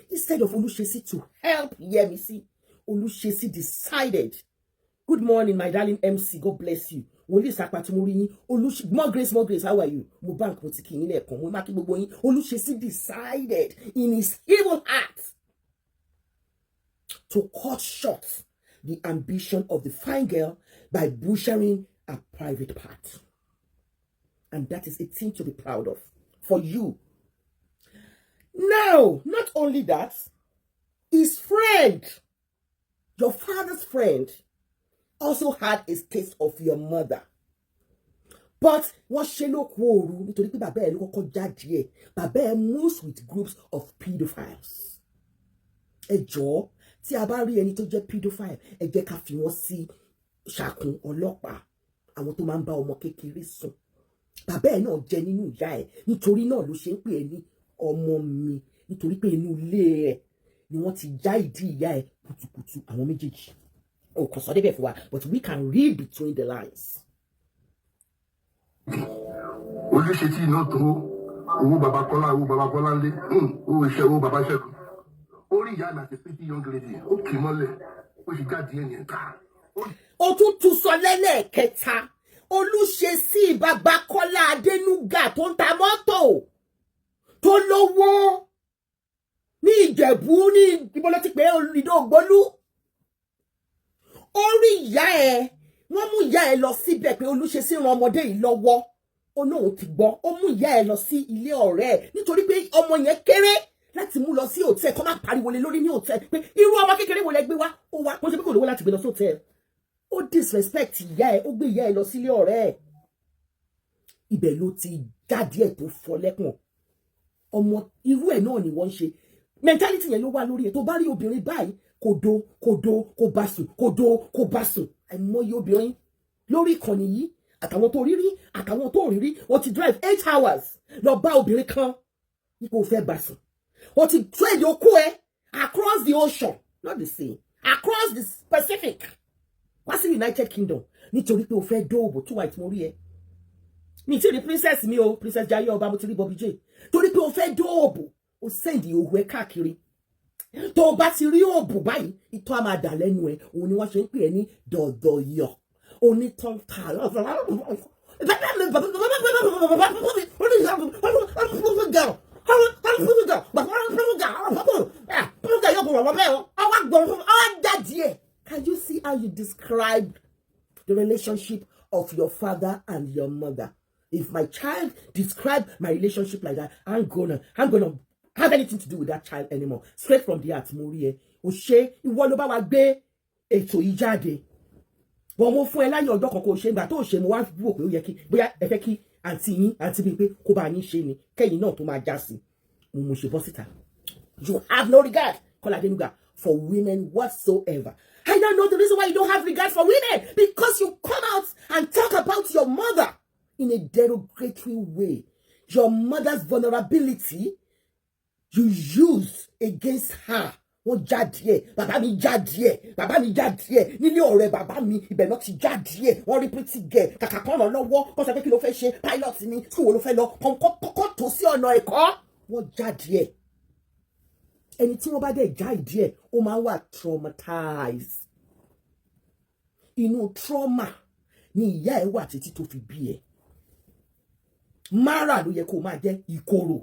Instead of Olúṣesí to help Yẹmisí, Olúṣesí decided. Good morning, my darling MC. God bless you. Wòlíì Sàpàtúmórí yín. More grace, how are you? Mo bank mo ti kí yín lẹ́ẹ̀kan. Mo máa kí gbogbo yín. Olúṣesí decided in his evil heart to cut short the ambition of the fine girl by butchering a private part. And that is a thing to be proud of for you. Now, not only that, his friend, your father's friend, also had a taste of your mother. But what she look woru nítorí pé bàbá ẹ̀ ló kọ́kọ́ jáde ẹ̀. Bàbá ẹ̀ moves with groups of pedophiles. Ẹ jọ̀ọ́, tí a bá rí ẹni tó jẹ́ pedophile, ẹ jẹ́ ká fi wọ́n sí ṣàkún ọlọ́pàá. Àwọn tó máa ń bá ọmọ kékeré sùn. Bàbá ẹ̀ náà jẹ nínú ìyá ẹ̀. Nítorí náà ló ṣe ń pè é ní ọmọ mi. Nítorí pé inú ilé ẹ̀ ni wọ́n ti já ìdí ìyá ẹ̀ kùtùkùtù àwọn méjèèjì. Oh, but we can read between the lines. Olúṣesí náà tó owó bàbá Kọ́lá lé owó iṣẹ́ owó bàbá Ṣẹ́gun. Orí ìyá àti pretty young lady ó kì í mọ́lẹ̀ ó sì jáde ẹ̀yìn ká. Ó tún tún sọ lẹ́lẹ́kẹta Olúṣesí bàbá Kọ́lá Adénúgà tó ń ta mọ́tò tó lówó ní Ìjẹ̀bú ní ibo ló ti pé Olùdó Ògbólú. Orí ìyá ẹ̀ wọ́n mú ìyá ẹ̀ lọ síbẹ̀ pé Olúṣesí ran ọmọdé yìí lọ́wọ́ ó náà ti gbọ́ ó mú ìyá ẹ̀ lọ sí ilé ọ̀rẹ́ ẹ̀ nítorí pé ọmọ yẹn kéré láti mú lọ sí hòtẹ́ẹ̀lì kó má pariwo lé lórí ní hòtẹ́ẹ̀lì pé irú ọmọ kékeré wo lẹ gbé wá ó wá kó ṣe pé kò lówó láti gbé lọ sí hòtẹ́ẹ̀lì ó disrespect ìyá ẹ̀ ó gbé ìyá ẹ̀ lọ sílé ọ̀rẹ́ ẹ̀ ibẹ̀ ló ti jáde ẹ̀ tó fọ́ lẹ́kùn ọmọ irú ẹ̀ náà ni wọ́n ń ṣe mentality yẹn ló wà lórí ẹ̀ tó bá rí obìnrin báyìí kò bá sùn àìmọye obìnrin lórí ìkànnì yìí àtàwọn tó rírí àtàwọn tó rírí wọ́n ti drive 8 hours lọ bá obìnrin kan nípa ó fẹ́ bá sùn wọ́n ti trade okó ẹ across the ocean not the sea across the Pacific wá sí United Kingdom nítorí pé ó fẹ́ dóòbò tó wà tí mo rí ẹ mi ti rí princess mi o princess Jaiye Ọba mo ti rí Bobby J torí pé ó fẹ́ dóòbò ó send òhù ẹ káàkiri tó bá ti rí òbò báyìí ìtọ́ a máa dà lẹ́nu ẹ òun ni wọ́n ṣe ń pè ẹ́ ní dọ̀dọ̀yọ̀ onítàn ta Can you see how you describe the relationship of your father and your mother? If my child described my relationship like that, I'm gonna have anything to do with that child anymore. Straight from the heart, Morie. Oshe, ìwọ ló bá wa gbé ètò yìí jáde. Wọ́n mo fún ẹ láyé ọjọ́ kan kò ṣe ńgbà tó ṣe mo wá wò pé ó yẹ kí bóyá ẹ fẹ́ kí àǹtí yín àǹtí Bímpé kó bá yín ṣe ni kẹ́yìn náà tó máa já sí. Mo ṣe bọ́ síta. You have no regard, Kọ́lá Adénúgà, for women whatsoever. I now know the reason why you don't have regard for women, because you come out and talk about your mother in a derogatory way. Your mother's vulnerability you use against her. Wọ́n jáde bàbá mi jáde nílé ọ̀rẹ́ bàbá mi ibẹ̀ náà ti jáde wọ́n rí pretty girl kàkà kan ràn lọ́wọ́ kó sọ pé kí ló fẹ́ ṣe pilot ni school wo ló fẹ́ lọ kọ́kọ́ tó sí ọ̀nà ẹ̀kọ́ wọ́n jáde ẹni tí wọ́n bá dẹ̀ já ìdí ẹ̀ ó máa wà traumatized inú trauma ni ìyá ẹ̀ wà títí tó fi bí ẹ̀ mara ló yẹ kó máa jẹ́ ìkorò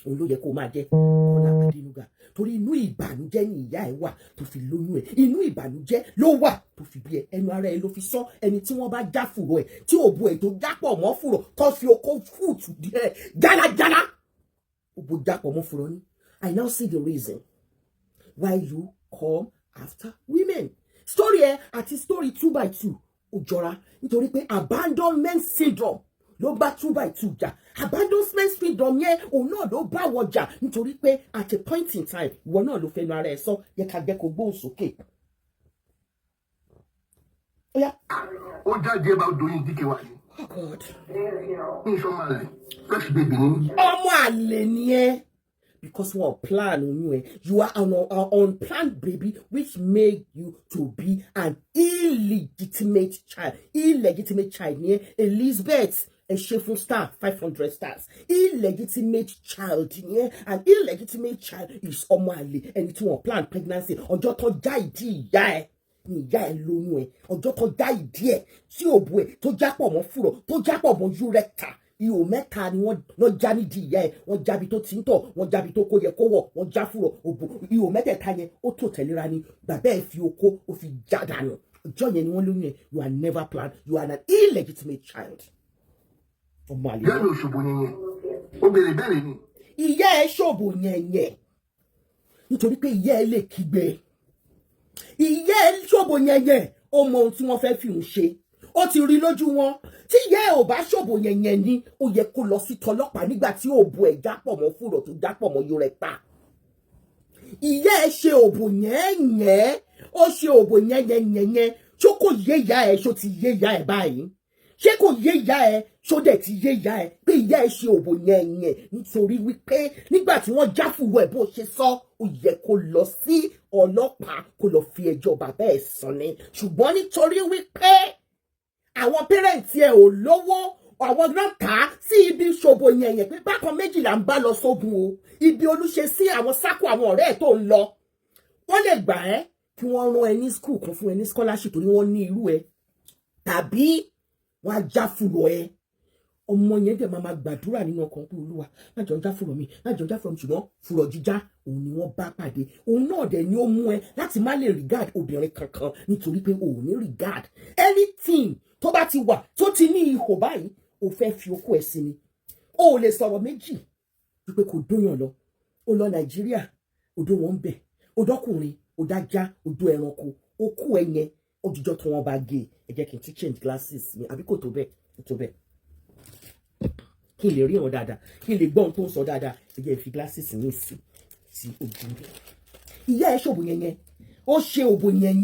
òun ló yẹ kó máa jẹ́ Kọ́lá Adénúgà torí inú ìbànújẹ́ ni ìyá ẹ̀ wà tó fi lóyún ẹ̀ inú ìbànújẹ́ ló wà tó fi bí ẹ̀ ẹnu ara ẹ̀ ló fi sọ ẹni tí wọ́n bá já fùrọ̀ ẹ̀ tí òbò ẹ̀ tó jápọ̀ mọ́ fùrọ̀ tó fi okó fùtù díẹ̀ jálajálá òbò jápọ̀ mọ́ fùrọ̀ ni. I now see the reason why you come after women. Story ẹ̀ àti story 2x2 ó jọra nítorí pé abandonment syndrome ló bá 2x2 jà abandonment syndrome yẹn òun náà ló bá wọ jà nítorí pé at a point in time ìwọ náà ló fẹnu ara ẹ sọ yẹ ká gbẹ kó gbóhùn sókè. ó jáde bá doyin Dky wa ni. Oh God. ní sọ máa lè fresh baby ni. ọmọ àlè ni ẹ because wọn plan oyún ẹ you are an unplanned baby which made you to be an illegitimate child ni Elizabeth a ṣe star 500 stars illegitimate child ni an illegitimate child is ọmọ àlè ẹni tí wọn plan pregnancy ọjọ́ tó já ìdí ìyá ẹ ni ìyá ẹ lóyún ẹ ọjọ́ tó já ìdí ẹ tí òbò ẹ tó jápọ̀ mọ́ fùrọ̀ tó jápọ̀ mọ́ urethra ihò mẹ́ta ni wọ́n já nídìí ìyá ẹ̀ wọ́n jábi tó ti ń tọ̀ wọ́n jábi tó kó yẹ kó wọ̀ wọ́n já fúrọ̀ òbò ihò mẹ́tẹ̀ẹ̀ta yẹn ó tó tẹ̀léra ni bàbá ẹ̀ fi okó ó fi já dànù ọjọ́ yẹn ni wọ́n lóyún ẹ̀ you are never planned you are an illegitimate child. ọmọ àlè. ìyá mi ò ṣòbò yẹn ó béèrè béèrè ni. ìyá ẹ̀ ṣòbò yẹn nítorí pé ìyá ẹ̀ lè kígbe ìyá ẹ̀ ṣòbò yẹn ó mọ ohun tí wọ́n fẹ́ fi òun ṣe ó ti rí lójú wọn tí ìyá ẹ̀ ò bá ṣòbò yẹn ni ó yẹ kó lọ sí tọlọ́pàá nígbà tí òbò ẹ̀ jápọ̀ mọ́ fúrọ̀ tó jápọ̀ mọ́ yorùbá ìyá ẹ̀ ṣe òbò yẹn ó ṣe òbò yẹn ṣó kò yé ìyá ẹ̀ ṣó ti yé ìyá ẹ̀ báyìí ṣé kò yé ìyá ẹ̀ ṣó dẹ̀ ti yé ìyá ẹ̀ pé ìyá ẹ̀ ṣe òbò yẹn nítorí wípé nígbà tí wọ́n já fúrọ̀ ẹ̀ bó ṣe sọ ó yẹ kó lọ sí ọlọ́pàá kó lọ fi ẹjọ́ bàbá ẹ̀ sùn ni ṣùgbọ́n nítorí wípé àwọn pẹ́rẹ́ǹtì ẹ̀ ò lówó àwọn náà kà á sí ibi ṣòbò yẹn pé bákan méjìlá ń bá lọ sógun o ibi olúṣe sí àwọn sákò àwọn ọ̀rẹ́ ẹ̀ tó ń lọ wọ́n lè gbà ẹ́ kí wọ́n rán ẹ ní skul kan fún ẹ ní scholarship torí wọ́n ní irú ẹ tàbí wọ́n á já fùrọ̀ ẹ ọmọ yẹn dẹ̀ máa gbàdúrà nínú ọkàn pé olúwa má jọ já fùrọ̀ mi ṣùgbọ́n fùrọ̀ jíjá òun ni wọ́n bá pàdé òun náà dẹ̀ ni ó mú ẹ láti má lè regard obìnrin kankan nítorí pé òun ní regard anything tó bá ti wà tó ti ní ihò báyìí o fẹ́ fi okó ẹ̀ sí ni o ò lè sọ̀rọ̀ méjì wípé kò dóyàn lọ ó lọ Nàìjíríà odò wọn bẹ̀ odọkùnrin odájá odò ẹranko ó kú ẹyẹ òjijọ́ tí wọ́n bá gé ẹ jẹ́ kí n tún change glasses mi àbí kò tó bẹ́ẹ̀ kí n lè rí wọn dáadáa kí n lè gbọ́ ohun tó ń sọ dáadáa ẹ jẹ́ fi glasses mi sí ojú mi. Ìyá ẹ ṣòbò yẹn ó ṣe òbò yẹn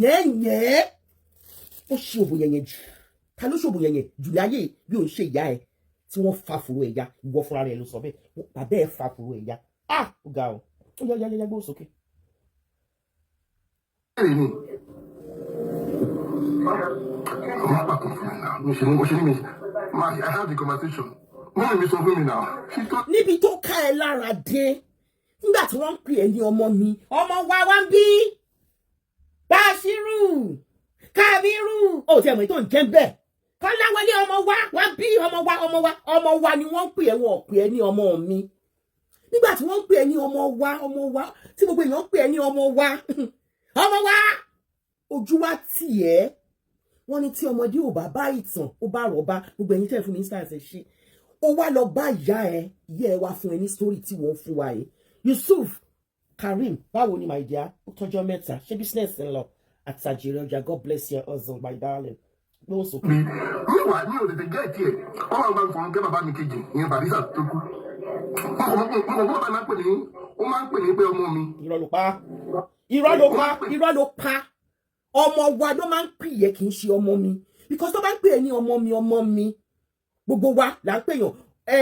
ó ṣe òbò yẹn jù ta ló ṣòbò yẹn jù láyé bí òun ṣe ìyá ẹ tí wọ́n fa fùrọ̀ ẹ̀yà ìwọ fúnra rẹ̀ ló sọ bẹ́ẹ̀ bàbá ẹ̀ fa fùrọ̀ ẹ̀yà ó ga ọ ó yá gbó sókè. I have the conversation. Mọ́mí mi sọ fún mi náà. Níbi tó ká ẹ lára dé nígbà tí wọ́n ń pè ẹ́ ní ọmọ mi ọmọ wa ń bí Bàṣírù Kábírù ó ti ẹ̀mọ̀ tó ń jẹ́ bẹ́ẹ̀ Kọ́láwọlé ọmọ wa bí ọmọ wa ni wọ́n ń pè ẹ́ wọn ò pè ẹ́ ní ọmọ mi nígbà tí wọ́n ń pè ẹ́ ní ọmọ wa tí gbogbo èèyàn ń pè ẹ́ ní ọmọ wa ojú wa tì ẹ́ wọ́n ní tí ọmọdé ò bá ìtàn ó bá rọ̀bá gbogbo ẹ̀yin tẹ́ fún mi stars ẹ̀ ṣe ó wá lọ bá ìyá ẹ wá fún ẹ ní story tí wọ́n fún wa yìí Yusuf Karim báwo ni my dear ó tọ́jọ́ mẹ́ta ṣé business ń lọ àtàjèrè ọjà God bless your hustle my darling ló ń sọ. mi wà ní òtítẹ gẹẹti ẹ ọmọ àwọn ọmọ fọwọn kẹ bàbá mi kejì ìyẹn Barrister tó kú ọmọ bàbá máa ń pè ní pé ọmọ mi. irọ́ ló pa ọmọ wa ló máa ń pè yẹ kì í ṣe ọmọ mi because tó bá ń pè é ní ọmọ mi gbogbo wa là ń pè yàn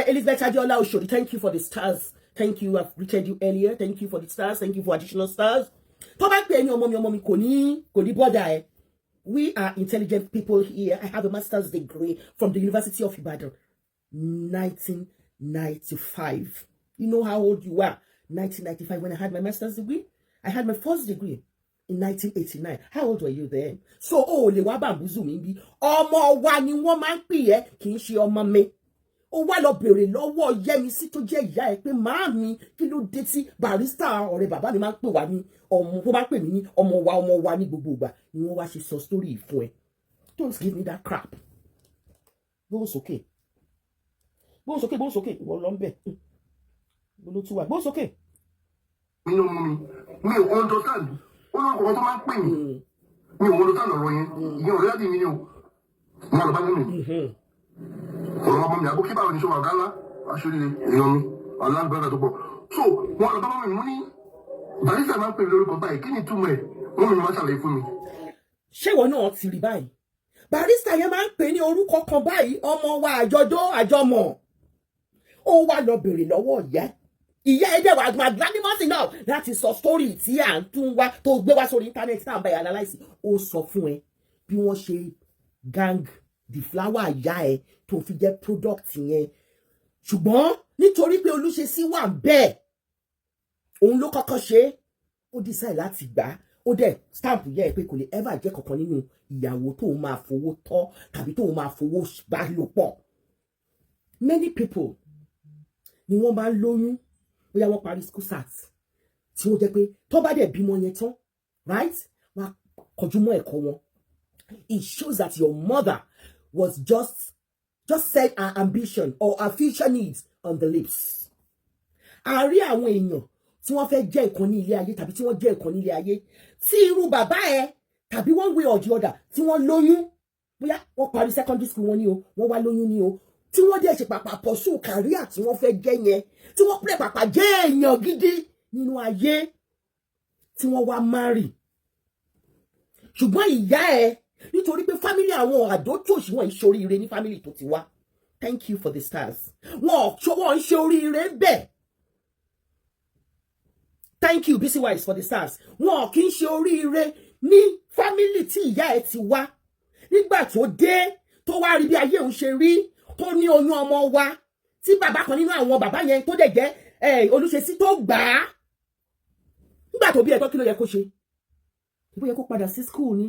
Elizabeth Adiola Oshodi thank you for the stars thank you I've greeted you earlier thank you for the stars thank you for additional stars tó bá ń pè é ní ọmọ mi kò ní bọ́dà ẹ. We are intelligent people here. I have a master's degree from the University of Ibadan, 1995. You know how old you are? 1995 when I had my master's degree. I had my first degree in 1989. How old were you then? So, le wa bambuzu mi bi. Ọmọ wa ni wọ́n máa ń pè ẹ́, kì í ṣe ọmọ mi. Ó wá lọ bèrè lọ́wọ́ Yẹ́misí tó jẹ́ ìyá ẹ̀ pé màámi kí ló dé tí Barrister ọ̀rẹ́ bàbá mi máa ń pè wá ní ọmọ tó bá pè mí ní ọmọ wa ní gbogbo ìgbà ni wọ́n wá ṣe sọ story fún ẹ. Don't give me that crap. Gbóhùn sókè ìwọ lọ ń bẹ̀. Bolo tún wà gbóhùn sókè. Mi ò understand ó lọ kọ̀ọ̀kan tó máa ń pè mí mi ò understand ọ̀rọ̀ yẹn ìyẹn ọ̀rẹ́ láti mi ni o mo lọ bá mú mi. Ọ̀rọ̀ ọmọ mi àbókí báwo ni ṣọwọ́ ọ̀gá ńlá aṣọ́lé èèyàn mi alágbára tó pọ̀ so wọn lọ bá mọ́ mi mú ní Barrister máa ń pè mí lórúkọ báyìí kí ni túmọ̀ ẹ̀ wọ́n mi máa ṣàlàyé fún mi. Ṣé ìwọ náà ti rí báyìí Barrister yẹn máa ń pè ní orúkọ kan báyìí ọmọ wa àjọmọ̀ ó wá lọ bèrè lọ́wọ́ ìyá ẹ̀dẹ̀ wà magnanimous enough láti sọ story tí à ń tún wá tó gbé wá sórí internet tá à ń bá yà analyse ó sọ fún ẹ bí wọ́n ṣe gang the flower ìyá ẹ tó fi jẹ́ product yẹn ṣùgbọ́n nítorí pé Olúṣesí wà bẹ́ẹ̀ òun ló kọ́kọ́ ṣe ó decide láti gbà ó dẹ̀ stamp yẹ pé kò lè ever jẹ́ kankan nínú ìyàwó tó máa fowó tọ́ tàbí tó máa fowó bá lò pọ̀. Many people ni wọ́n máa ń lóyún bóyá wọ́n parí school sat tí wọ́n jẹ́ pé tó bá dẹ̀ bímọ yẹn tán right wọ́n kọjú mọ́ ẹ̀kọ́ wọn. It shows that your mother was just said her ambition or her future needs on the lips. Àárí àwọn èèyàn tí wọ́n fẹ́ jẹ́ ìkan ní ilé ayé tàbí tí wọ́n jẹ́ ìkan ní ilé ayé tí irú bàbá ẹ tàbí one way or the other tí wọ́n lóyún bóyá wọ́n parí secondary school wọn ni o wọ́n wá lóyún ni o tí wọ́n dẹ̀ ṣe pàpà pursue career tí wọ́n fẹ́ jẹ́ yẹn tí wọ́n pè pàpà jẹ́ èèyàn gidi nínú ayé tí wọ́n wá marry ṣùgbọ́n ìyá ẹ nítorí pé family àwọn àdótòṣì wọn ìṣoríire ní family tó ti wá thank you for the stars wọn ń ṣe oríire bẹ́ẹ̀ thank you Bisi Wise for the stars wọn kì í ṣe oríire ní family tí ìyá ẹ ti wá nígbà tó dé tó wá rí bí ayé òun ṣe rí tó ní oyún ọmọ wa tí bàbá kan nínú àwọn bàbá yẹn tó dẹ̀ jẹ́ Olúṣesí tó gbà á nígbà tó bí ẹ̀tọ́ kí ló yẹ kó ṣe ìbó yẹ kó padà sí school ni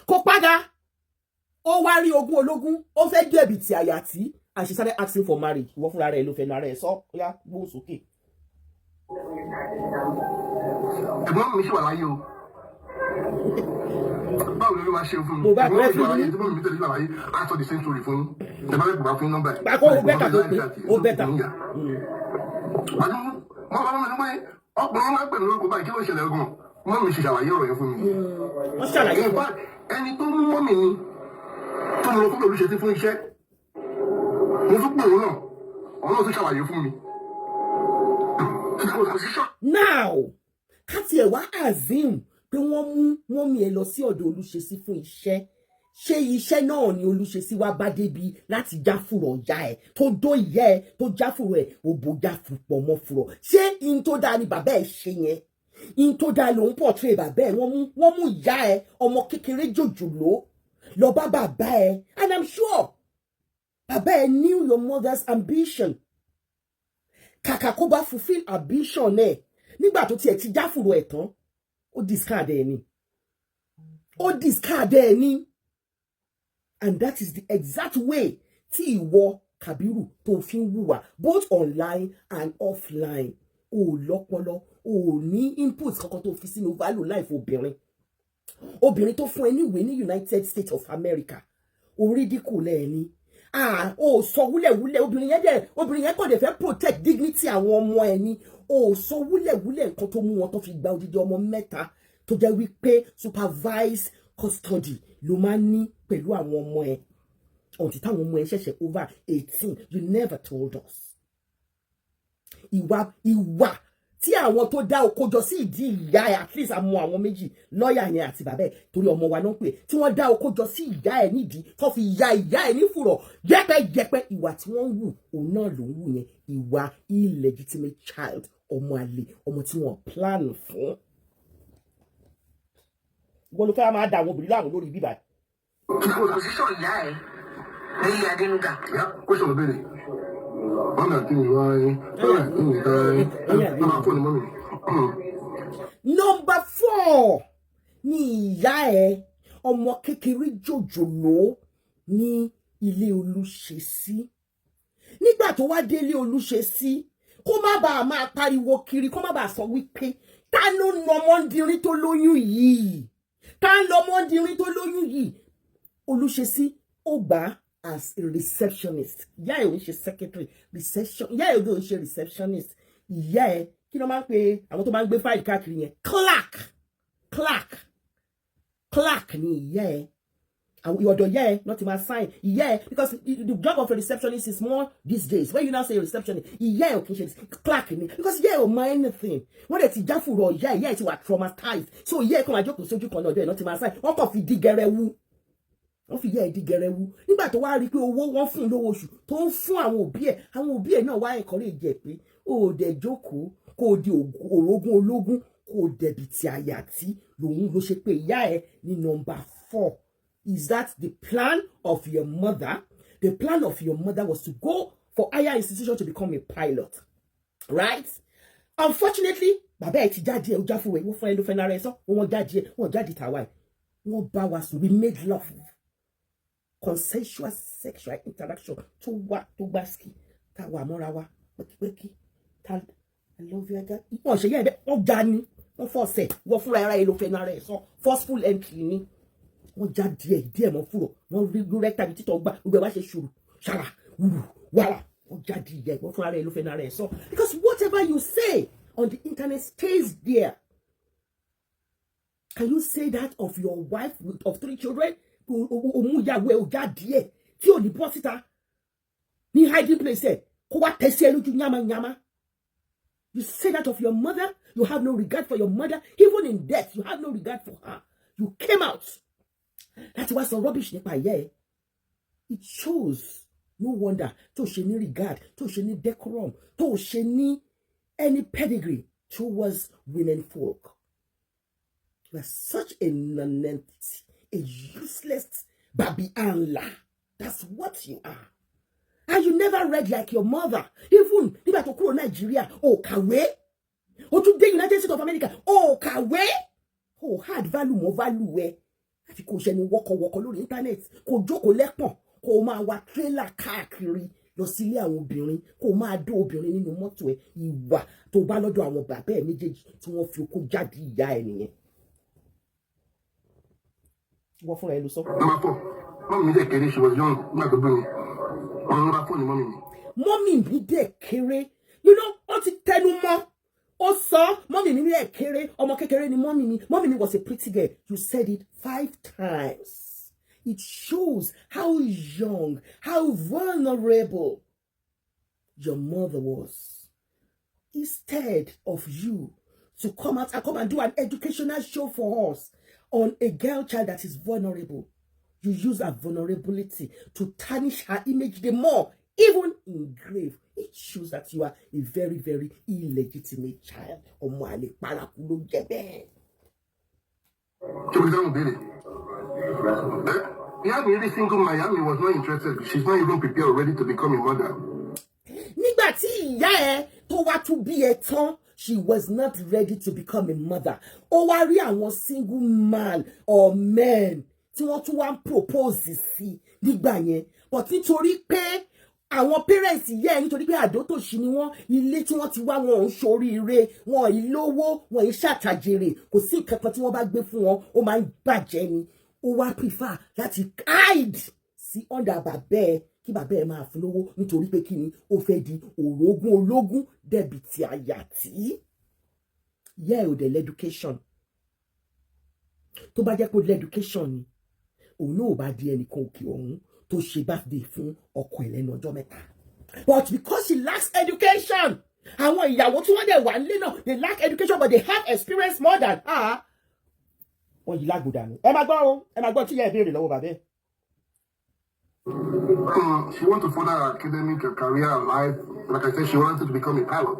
kó padà ó wá rí ogún ológun ó fẹ́ dẹ̀bìtì àyàtí and she started asking for marriage ìwọ fúnra rẹ̀ ló fẹ́ náà rẹ̀ sọ ó yá gbóhùn sókè. Ẹ̀gbọ́n mi ṣì wà láyé o báwo ló máa ṣe fún mi mo bá bẹ́ẹ̀ fún mi tí mi tẹ̀lé láyé á sọ the same story fún yín ẹ bá lè gbà fún nọ́mbà ẹ̀. báko ó bẹ́tà tó pé ó bẹ́tà. Mama mi pé ọkùnrin máa ń pè lórúkọ báyìí kí ló ṣẹlẹ̀ gan. Mọ́ mi ṣe ṣàlàyé ọ̀rọ̀ yẹn fún mi. Wọ́n ṣàlàyé fún mi. Ẹni tó mú mọ́ mi ni tó mo lọ fún olùṣètì fún iṣẹ́. Mo tún pè òun náà. Òun náà tún ṣàlàyé fún mi. Now, ká tiẹ̀ wá assume pé wọ́n mú mọ́mì ẹ lọ sí ọ̀dọ̀ olùṣèsí fún iṣẹ́. Ṣé iṣẹ́ náà ni olùṣèsí wá bá débi láti jáfùrọ̀ ọ̀yá ẹ̀ tó dó ìyá ẹ̀ tó jáfùrọ̀ ẹ̀ òbò jáfùpọ̀ mọ́ fùrọ̀? Ṣé in tó dáa ni bàbá ẹ̀ ṣe yẹn? In tó dáa lòun portray bàbá ẹ̀ wọ́n mú ìyá ẹ̀ ọmọ kékeré jòjòló lọ bá bàbá ẹ̀, and I'm sure bàbá ẹ̀ knew your mother's ambition. Kàkà kó bá fulfill ambition ẹ̀ nígbà tó tiẹ̀ ti jáfùrọ̀ ẹ̀ tán ó discard ẹ̀ ni. Ó discard ẹ̀ ni. And that is the exact way tí ìwọ Kabiru tó fi ń hùwà both online and offline. O lọ́pọlọ, o ní input kankan tó fi sínú value life obìnrin. Obìnrin tó fún ẹ níwèé ní United States of America. O ridicule ẹ ni. O sọ wúlẹ̀wúlẹ̀ obìnrin yẹn kò dẹ̀ fẹ́ protect dignity àwọn ọmọ ẹ ni. O sọ wúlẹ̀wúlẹ̀ nǹkan tó mú wọn tó fi gba odidi ọmọ mẹ́ta tó jẹ́ wípé supervised custody ló máa ń ní pẹ̀lú àwọn ọmọ ẹ until táwọn ọmọ ẹ ṣẹ̀ṣẹ̀ over 18. You never told us. Ìwà tí àwọn tó dá oko jọ sí ìdí ìyá ẹ, at least àmọ́ àwọn méjì lọ́ọ̀yà yẹn àti bàbá ẹ torí ọmọ wa náà pè tí wọ́n dá oko jọ sí ìyá ẹ nídìí tó fi ya ìyá ẹ nífùrọ̀ jẹ́pẹ́jẹ́pẹ́ ìwà tí wọ́n ń wù òun náà ló ń wù yẹn ìwà illegitimate child ọmọ àlè ọmọ tí wọ́n plan fún. Wọ́n ló fẹ́ máa dà àwọn obìnrin láàmú lórí bíbá. Position ìyá ẹ̀ ní Adénúgà. Ìyá kó ṣòro béèrè. Wọ́n dà kí ni wọ́n máa fóònù mọ́ mi. Number 4 ni ìyá ẹ ọmọ kékeré jòjòló ní ilé Olúṣesí. Nígbà tó wá délé Olúṣesí kó má bàa máa pariwo kiri kó má bàa sọ wípé ta ló ń ọmọdérin tó lóyún yìí. Ta ń lọmọdérin tó lóyún yìí. Olúṣesí ó gbà as a receptionist. Ìyá ẹ̀ ò ń ṣe secretary. Ìyá ẹ̀ ò ń ṣe receptionist. Ìyá ẹ̀ kí ló máa ń pe àwọn tó máa ń gbé fáìlì káàkiri yẹn? Clerk ni ìyá ẹ̀. Àwọn ọ̀dọ̀ ìyá ẹ̀ not máa sign. Ìyá ẹ̀ because the job of a receptionist is more these days. When you now say a receptionist, ìyá ẹ̀ ò kì í ṣe clerk ni because ìyá ẹ̀ ò mọ anything. Wọ́n dẹ̀ ti jáfùrọ̀ ìyá ẹ̀ ti wà traumatized. So ìyá ẹ̀ kàn máa jókòó sójú kan náà ọ̀dọ̀ ẹ̀ not máa sign. Wọ́n kàn fi dí gẹrẹwu. Wọ́n fi ìyá ẹ̀ dí gẹrẹwu. Nígbà tó wá rí pé owó wọ́n fún lówó oṣù tó ń fún àwọn òbí ẹ̀ náà wá encourage ẹ̀ pé ó dẹ̀ jókòó kó di orogún ológun kó dẹ̀bi ti àyà tí lòun ló ṣe pé ìyá ẹ̀ ní number 4. Is that the plan of your mother? The plan of your mother was to go for higher institution to become a pilot, right? Unfortunately, bàbá ẹ̀ ti jáde ẹ̀ ó jáfù ẹ̀ wọ́n fún ẹ ló fẹ́ nára ẹ̀ sọ wọ́n jáde tàwa ẹ̀ wọ́n bá wa sùn we made love consensual sexual interaction tó gbá ski tá wà mọ́ra wa pẹ́kipẹ́kí tá I love you again. Wọ́n ṣe yẹ́ ẹ̀ wọ́n já ní wọ́n fọ́ọ̀sẹ̀ wọ́n fúnra ara ẹ̀ ló fẹ́ nára ẹ̀ sọ forceful entry ni. Wọ́n já díẹ̀ mọ́ fúrọ̀ wọ́n rí rẹ́kítà bí títọ́ gbà gbogbo ẹ̀ wá ṣe ṣòro ṣàrà wùrù wàrà wọ́n já díẹ̀ wọ́n fúnra rẹ̀ ló fẹ́ nára ẹ̀ sọ because whatever you say on the internet stays there. Can you say that of your wife of 3 children? Òun ìyàwó ẹ̀ ò já díẹ̀ tí ò ní bọ́ síta ní hiding place ẹ̀ kó wá tẹ̀sí ẹ lójú yàmàyàmà. You say that of your mother, you have no regard for your mother, even in death, you have no regard for her. You came out. That's why some rubbish nípa ìyá ẹ̀. It shows, no wonder, tó ṣe ní regard, tó ṣe ní decorum, tó ṣe ní any pedigree towards women folk. You are such a nonentity, a useless baby anla. That's what you are. And you never read like your mother. Even nígbà tó kúrò Nigeria, ó kàwé. Ó tún dé United States of America, ó kàwé. Ó had value more value ẹ. Àfi kò ṣe ní wọ́kọ̀wọ́kọ̀ lórí internet. Kò jókòó lẹ́pọ̀n. Kò máa wa trailer káàkiri lọ sílé àwọn obìnrin. Kò máa dó obìnrin nínú mọ́tò ẹ. Ìwà tó bá lọ́dọ̀ àwọn bàbá ẹ méjèèjì tí wọ́n fi okó jáde ìyá ẹ nìyẹn. Wọ́n fúnra ẹ ló sọ. Number 4. Mọ́mí mi dẹ̀ kéré she was young nígbà tó bí mi. Ọ̀run ra fóònù mọ́mí mi. Mọ́mí mi dẹ̀ kéré. You know, wọ́n ti tẹnu mọ́. Also, mommy mi kere, omo kekere ni mommy mi. Mommy mi was a pretty girl. You said it 5 times. It shows how young, how vulnerable your mother was. Instead of you to come out and come and do an educational show for us on a girl child that is vulnerable, you use her vulnerability to tarnish her image the more, even in grave. It shows that you are a very, very illegitimate child. Every single Miami was not interested. She's not even prepared or ready to become a mother. She was not ready to become a mother. Owari àwọn single man or men tí wọ́n tún wá propose sí nígbà yẹn. But nítorí pé àwọn parents yẹ nítorí pé àdótòṣì ni wọ́n, ilé tí wọ́n ti wá wọn ò ń ṣoríire, wọn ìlówó, wọn ì ṣàtàjèrè, kò sí nǹkan kan tí wọ́n bá gbé fún wọn, ó máa ń bàjẹ́ ni. Ó wá prefer láti hide sí under bàbá kí bàbá ẹ máa fún lówó nítorí pé kí ni ó fẹ́ di orogún ológun débi tí àyàtí. Yẹ́ ò dẹ̀ l'education. Tó bá jẹ́ pé l'education ni, òun náà ò bá di ẹnìkan òkè ọ̀hún tó ṣe birthday fún ọkọ ẹ̀ lẹ́nu ọjọ́ mẹ́ta. But because she lacks education, àwọn ìyàwó tí wọ́n dẹ̀ wà nílé náà, they lack education but they have experience more than her. Wọ́n yí lágbòdà ni. Ẹ máa gbọ́ tí yẹ́ ìbéèrè lọ́wọ́ bàbá ẹ̀. She wants to further her academic career and life. Like I said, she wanted to become a pilot.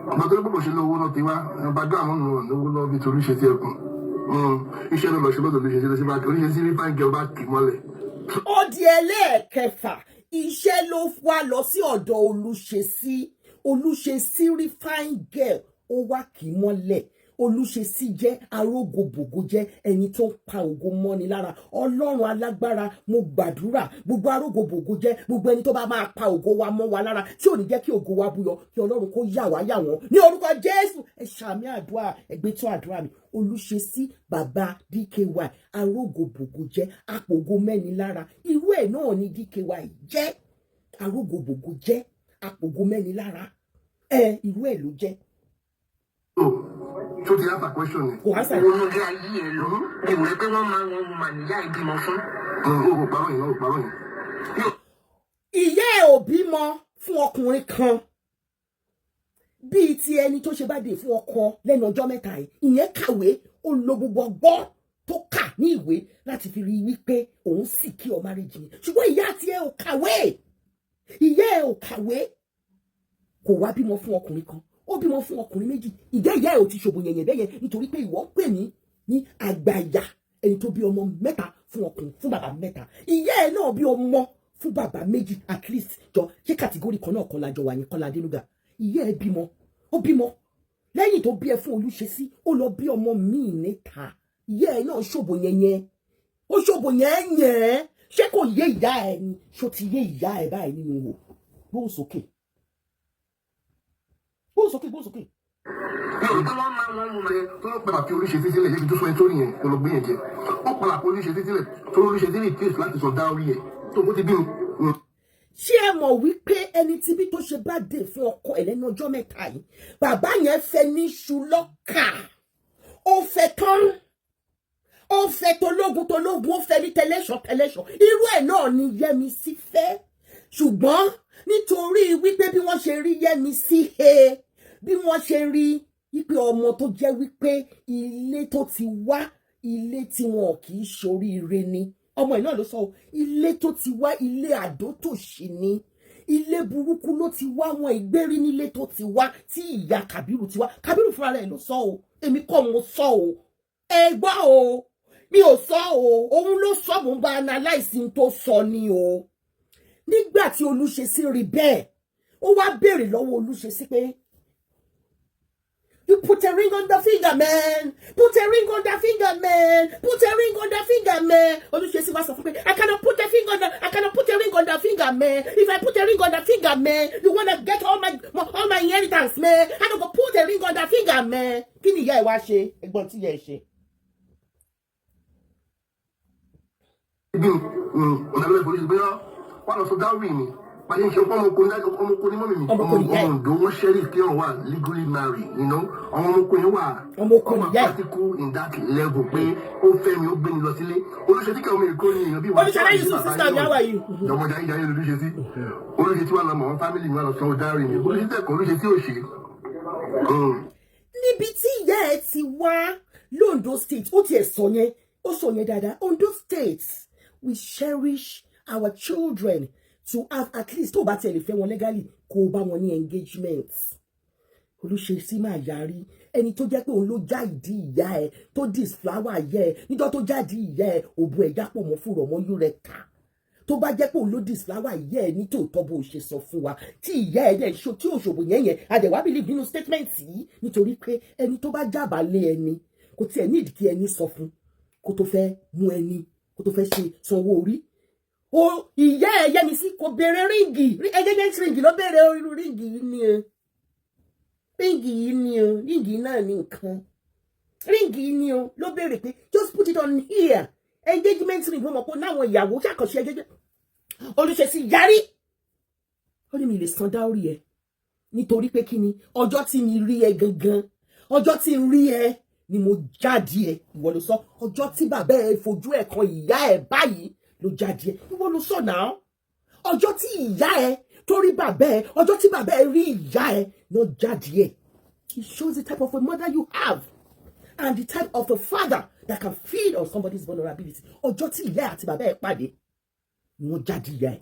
But the people she know not even. But I don't know. No love it to reach it. You should know she knows to reach it. She might only see if I get back to Mole. Ó di ẹlẹ́ẹ̀kẹfà, iṣẹ́ ló wá lọ sí ọ̀dọ̀ Olúṣesí refine girl, ó wá kì í mọ́lẹ̀. Olúṣesí jẹ́ arógòbògò, jẹ́ ẹni tó pa ògo mọ́ni lára. Ọlọ́run alágbára, mo gbàdúrà gbogbo arógòbògò jẹ́ gbogbo ẹni tó bá máa pa ògo wa mọ́ wa lára tí ò ní jẹ́ kí ògo wa búyọ, kí Ọlọ́run kó yà wá yà wọ́n ní orúkọ Jésù. Ẹ ṣàmì àdúrà, ẹgbẹ́ tó àdúrà mi. Olúṣesí bàbá Dky arógòbògò jẹ́ apògo mẹ́ni lára. Irú ẹ̀ náà ni Dky jẹ́, arógòbògò jẹ́ apògo mẹ́ni lára. Irú ẹ̀ ló jẹ́. So the answer question. Kò answer. Wọ́n gé ayé ẹ̀ lọ. Ìwé pé wọ́n máa níyà ìbímọ fún. Parọ́ yẹn. Ìyá ẹ̀ ò bímọ fún ọkùnrin kan bíi ti ẹni tó ṣe bá dé fún ọkọ lẹ́nu ọjọ́ mẹ́ta yìí. Ìyẹn kàwé, ó lo gbogbo ọgbọ́n tó kà ní ìwé láti fi rí wípé òun sì kí ọ marriage ni. Ṣùgbọ́n ìyá àti ẹ̀ ò kàwé. Ìyá ẹ̀ ò kàwé. Kò wá bímọ fún ọkùnrin kan. Ó bímọ fún ọkùnrin méjì. Ìdá ìyá ẹ̀ ò ti ṣòbò yẹ̀yẹ̀ bẹ́yẹn nítorí pé ìwọ ń pè mí ní àgbàyà, ẹni tó bí ọmọ mẹ́ta fún ọkùnrin, fún bàbá mẹ́ta. Ìyá ẹ̀ náà bí ọmọ fún bàbá méjì at least. Jọ ṣé kàtígórì kan náà kan lájọ wà yẹn, kan ládélúgà. Ìyá ẹ̀ bímọ, ó bímọ. Lẹ́yìn tó bí ẹ fún Olúṣesí, ó lọ bí ọmọ míì níta. Ìyá ẹ̀ náà ṣòbò yẹ̀yẹ̀. Ó ṣòbò yẹ̀yẹ̀. Ṣé kò yé ìyá ẹ̀ ni? Ṣó ti yé ìyá ẹ̀ báyìí nínú wò? Gbóhùn sókè. Gbóhùn sókè. Tó ló padà fi Olúṣesí sílẹ̀ yẹ́ kí tó sọ ẹ tó nìyẹn kó lọ gbé yẹn jẹ. Ó padà fi Olúṣesí sílẹ̀ tó Olúṣesí ní ìpèsè láti sọ dá orí ẹ̀ tó bó ti bí mi. Ṣé ẹ mọ̀ wípé ẹni tí bí tó ṣe bá dé fún ọkọ ẹ̀ lẹ́nu ọjọ́ mẹ́ta yìí, bàbá yẹn fẹ́ ní ṣùlọ́kà, ó fẹ́ tán, ó fẹ́ tológun, ó fẹ́ ní tẹlẹ́ṣọ̀. Irú ẹ̀ náà ni Yẹ́misí fẹ́. Ṣùgbọ́n nítorí wípé bí wọ́n ṣe rí Yẹ́misí bí wọ́n ṣe rí wípé ọmọ tó jẹ́ wípé ilé tó ti wá, ilé tí wọn kì í ṣoríire ni. Ọmọ ẹ̀ náà ló sọ, ilé tó ti wá, ilé àdótòṣì ni. Ilé burúkú ló ti wá, wọn ìgbérí nílé tó ti wá tí ìyá Kàbírù ti wá. Kàbírù fúnra rẹ̀ ló sọ o, èmi kọ́ mo sọ o. Ẹ gbọ́ o, mi ò sọ o, òun ló sọ, mo ń bá analyze tó sọ ni o. Nígbà tí Olúṣesí rí bẹ́ẹ̀, ó wá béèrè lọ́wọ́ Olúṣesí pé, you put a ring on the finger, man. Put a ring on the finger, man. Put a ring on the finger, man. Olúṣesí wá sọ fún pé, I cannot put a ring on the finger, man. If I put a ring on the finger, man, you wanna get all my inheritance, man. I don't go put a ring on the finger, man. Kí ni ìyá ẹ̀ wá ṣe? Ẹ̀gbọ́n tí ìyá ẹ̀ ṣe. Ọ̀dàlẹ́ ìfòlùsí bóyá wà lọ sọ dáwì mi. But then she ọmọkùnrin mọ́mí mi ọmọ wọn sheriff kí wọ́n wà legally married, you know. Ọmọkùnrin wà practical in that level pé ó fẹ́ mi ó gbé mi lọ sílé. Olùṣètí kẹ́ ọmọ èkó ni èèyàn bí wà. Olùṣètí yìí sister mi àwa yìí. Ọmọ jayé jayé olùṣètí. Olùṣètí wà lọ́mọ àwọn family mi wà lọ sanwó dárì mi. Olùṣètí ẹ̀kọ́ olùṣètí òṣè. Níbi tí ìyá ẹ ti wá l'Ondo State, ó tiẹ̀ sọ yẹn dáadáa. Ondo State, we cherish our children to have at least tó bá tẹ̀lé fẹ́ wọn legally kó bá wọn ní engagement. Olùṣètí máa yarí ẹni tó jẹ́ pé òun ló já ìdí ìyá ẹ tó dis flower ìyá ẹ níjọ́ tó jáde ìyá ẹ òbú ẹ̀ jápò mọ́ fúrọ̀ mọ́ Eureka. Tó bá jẹ́ pé òun ló dis flower ìyá ẹ ní tòótọ́ bó ṣe sọ fún wa tí ìyá ẹ dẹ̀ ṣó tí òṣòbò yẹn adẹ̀wà believe nínú statement yìí nítorí pé ẹni tó bá jábàálẹ̀ ẹni kò tiẹ̀ need kí ẹni sọ fún kó tó fẹ́ mú ẹni kó tó fẹ́ ṣe sanwó orí. O ìyá ẹ Yẹ́misí kò béèrè ríǹgì engagement ríǹgì ló béèrè irú ríǹgì yìí ni o ríǹgì náà ní nǹkan ríǹgì yìí ni o ló béèrè pé just put it on here engagement ring wọ́n mọ̀ pé náwọn ìyàwó ṣàkànṣe engagement. Olùṣètí yarí ó ní mi lè san dáórì ẹ nítorí pé kí ni ọjọ́ tí mi rí ẹ gangan ọjọ́ tí n rí ẹ ni mo jáde ẹ ìwọ ló sọ ọjọ́ tí bàbá ẹ fojú ẹ kan ìyá ẹ báyìí ló jáde ẹ ìwọ ló sọ náà ọjọ́ tí ìyá ẹ tó rí bàbá ẹ ọjọ́ tí bàbá ẹ rí ìyá ẹ ló jáde ẹ. It shows the type of a mother you have and the type of a father that can feed on somebody's vulnerability. Ọjọ́ tí ìyá àti bàbá ẹ pàdé ni wọ́n jáde ìyá ẹ.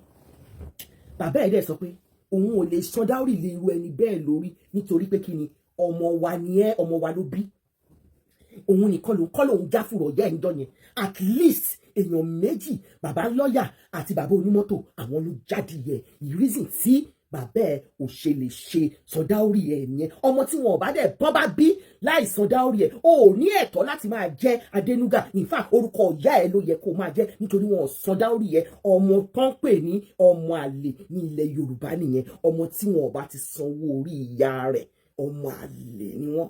Bàbá ẹ dẹ̀ sọ pé òun ò lè san dáórì lé irú ẹni bẹ́ẹ̀ lórí nítorí pé kí ni ọmọ wa ni ẹ ọmọ wa ló bí. Òun nìkan lòun jáfùrọ̀ ìyá ẹ̀ ń dán yẹn. At least èèyàn méjì bàbá lọ́yà àti bàbá onímọ́tò àwọn ló jáde yẹ reason tí bàbá ẹ ò ṣe lè ṣe sọdáórì ẹ nìyẹn. Ọmọ tí wọn ò bá dẹ̀ bọ́ bá bí láì sọdáórì ẹ ò ní ẹ̀tọ́ láti máa jẹ́ Adénúgà. In fact orúkọ ìyá ẹ ló yẹ kó máa jẹ́ nítorí wọn ò sọdáórì ẹ. Ọmọ tán pè ní ọmọ àlè ní ilẹ̀ Yorùbá nìyẹn. Ọmọ tí wọn ò bá ti sanwó orí ìyá rẹ̀ ọmọ àlè ni wọ́n.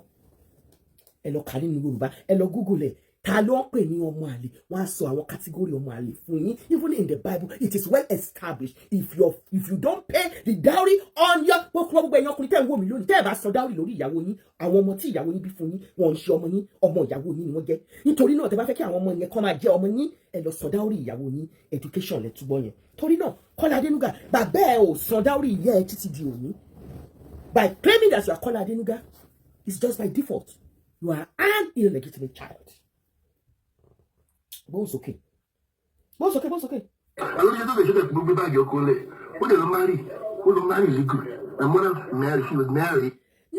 Ẹ lọ kà nínú Yorùbá ẹ lọ Google ẹ ta ló ń pè ní ọmọ àlè wọ́n á sọ àwọn category ọmọ àlè fún yín. Even in the Bible it is well established if you don't pay the dowry on your gbogbo ẹ̀yin ọkùnrin tẹ́ ń wò mí lónìí tẹ́ ẹ̀ bá sọ dowry lórí ìyàwó yín àwọn ọmọ tí ìyàwó yín bí fún yín wọn ń ṣe ọmọ yín ọmọ ìyàwó yín ni wọ́n jẹ́. Nítorí náà tẹ́ bá fẹ́ kí àwọn ọmọ yẹn kọ́ máa jẹ́ ọmọ yín ẹ lọ sọ dowry ìyàwó yín education lẹ túbọ̀ yẹn. Torí náà Kọ́lá Adénúgà bàbá ẹ ò sọ dowry ìyá ẹ títí di òní. By claiming that you are Kọ́lá Adénúgà it's just by default you are an illegitimate child. Both okay. Lórí ẹjọ́ bẹ̀rẹ̀ ṣẹ́bẹ̀ gbogbo báàgì ọkọ lẹ̀ ó lè lọ marry legal. My mother married, she was married.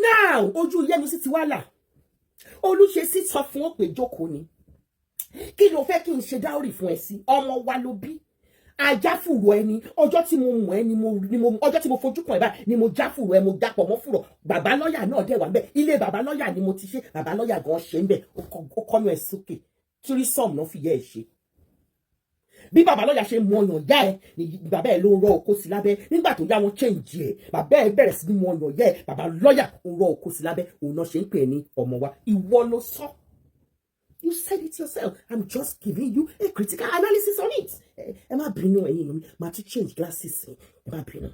Now ojú Yẹ́misí ti wá là Olùṣètí sọ fún ọ pé jókòó ni kí ló fẹ́ kí n ṣe dáórì fún ẹ sí ọmọ wa ló bí ajáfùrọ̀ ẹni ọjọ́ tí mo mọ̀ ẹ́ ni mo ọjọ́ tí mo fojú kan ẹ̀ báyìí ni mo jáfùrọ̀ ẹ mo jápọ̀ mọ́ fùrọ̀ bàbá lọ́yà náà dẹ̀ wà bẹ́ẹ̀ ilé bàbá lọ́yà ni mo ti ṣe bàbá lọ́yà gan ṣe ń bẹ̀ ó kọ́nu ẹ̀ sókè tírísọ̀mù náà fi yẹ ẹ̀ ṣe. Bí bàbá lọ́yà ṣe mú ọyàn yá ẹ ni bàbá ẹ ló ń rọ òkó sí lábẹ́ nígbà tó yá wọn change ẹ bàbá ẹ bẹ̀rẹ̀ sí ní mú ọyàn yá ẹ bàbá lọ́yà ń rọ òkó sí lábẹ́ òun náà ṣe ń pè ní ọmọ wa ìwọ ló sọ. You said it yourself. I'm just giving you a critical analysis on it. Ẹ má bínú ẹ̀yin mi máa tún change glasses ẹ má bínú.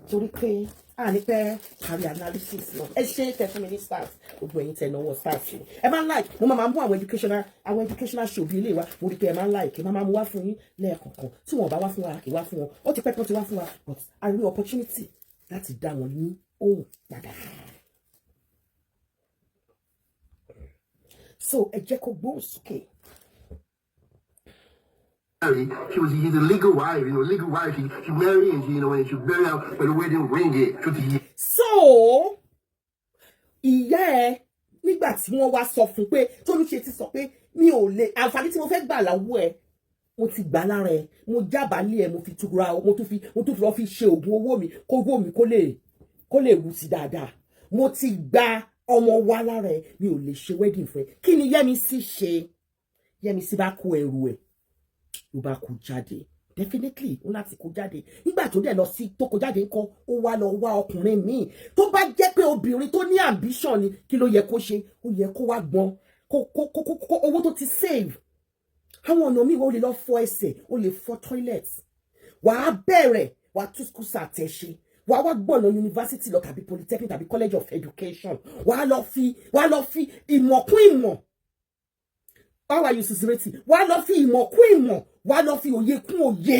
Torí pé a ní pẹ́ carry analysis náà ẹ ṣe tẹ fún mi ní stars gbogbo ẹ̀yin tẹ náwó stars yìí ẹ máa ń like mo máa mú àwọn educational show bíi ilé wa mo rí pé ẹ máa ń like ẹ máa mú wá fún yín lẹ́ẹ̀kọ̀ọ̀kan tí wọn bá wá fún wa kì í wá fún wọn ó ti pẹ́ tí wọ́n ti wá fún wa but a rí opportunity láti dá wọn ní ohùn padà. So ẹ jẹ́ kó gbóhùn sókè. She was the legal wife, legal wife. She married and and she buried out with a wedding ring. So, ìyá ẹ nígbà tí wọ́n wá sọ fún pé Tolúṣètí sọ pé mi ò lè àǹfààní tí mo fẹ́ gbà láwọ́ ẹ mo ti gbà lára ẹ mo jábàálẹ̀ ẹ mo fi tura mo tún fi lọ fi ṣe oògùn owó mi kó lè wù sí dáadáa mo ti gba ọmọ wa lára ẹ mi ò lè ṣe wedding fún ẹ kí ni Yẹ́misí ṣe Yẹ́misí bá kó ẹrù ẹ ló bá kó jáde definitely ó láti kó jáde nígbà tó dẹ̀ lọ sí tó kó jáde ńkọ́ ó wá lọ wá ọkùnrin míì tó bá jẹ́ pé obìnrin tó ní ambition ni kí ló yẹ kó ṣe ó yẹ kó wá gbọ́n kó owó tó ti save àwọn ọ̀nà míì ó lè lọ fọ ẹsẹ̀ ó lè fọ toilet wàá bẹ̀rẹ̀ wàá tú school ṣàtẹ̀ṣe wàá wá gbọ̀nà university lọ tàbí polytechnic tàbí college of education wàá lọ fi ìmọ̀ kún ìmọ̀. How are you sincerity? Wàá lọ fi ìmọ̀ kún ìmọ̀ wàá lọ fi òye kún òye.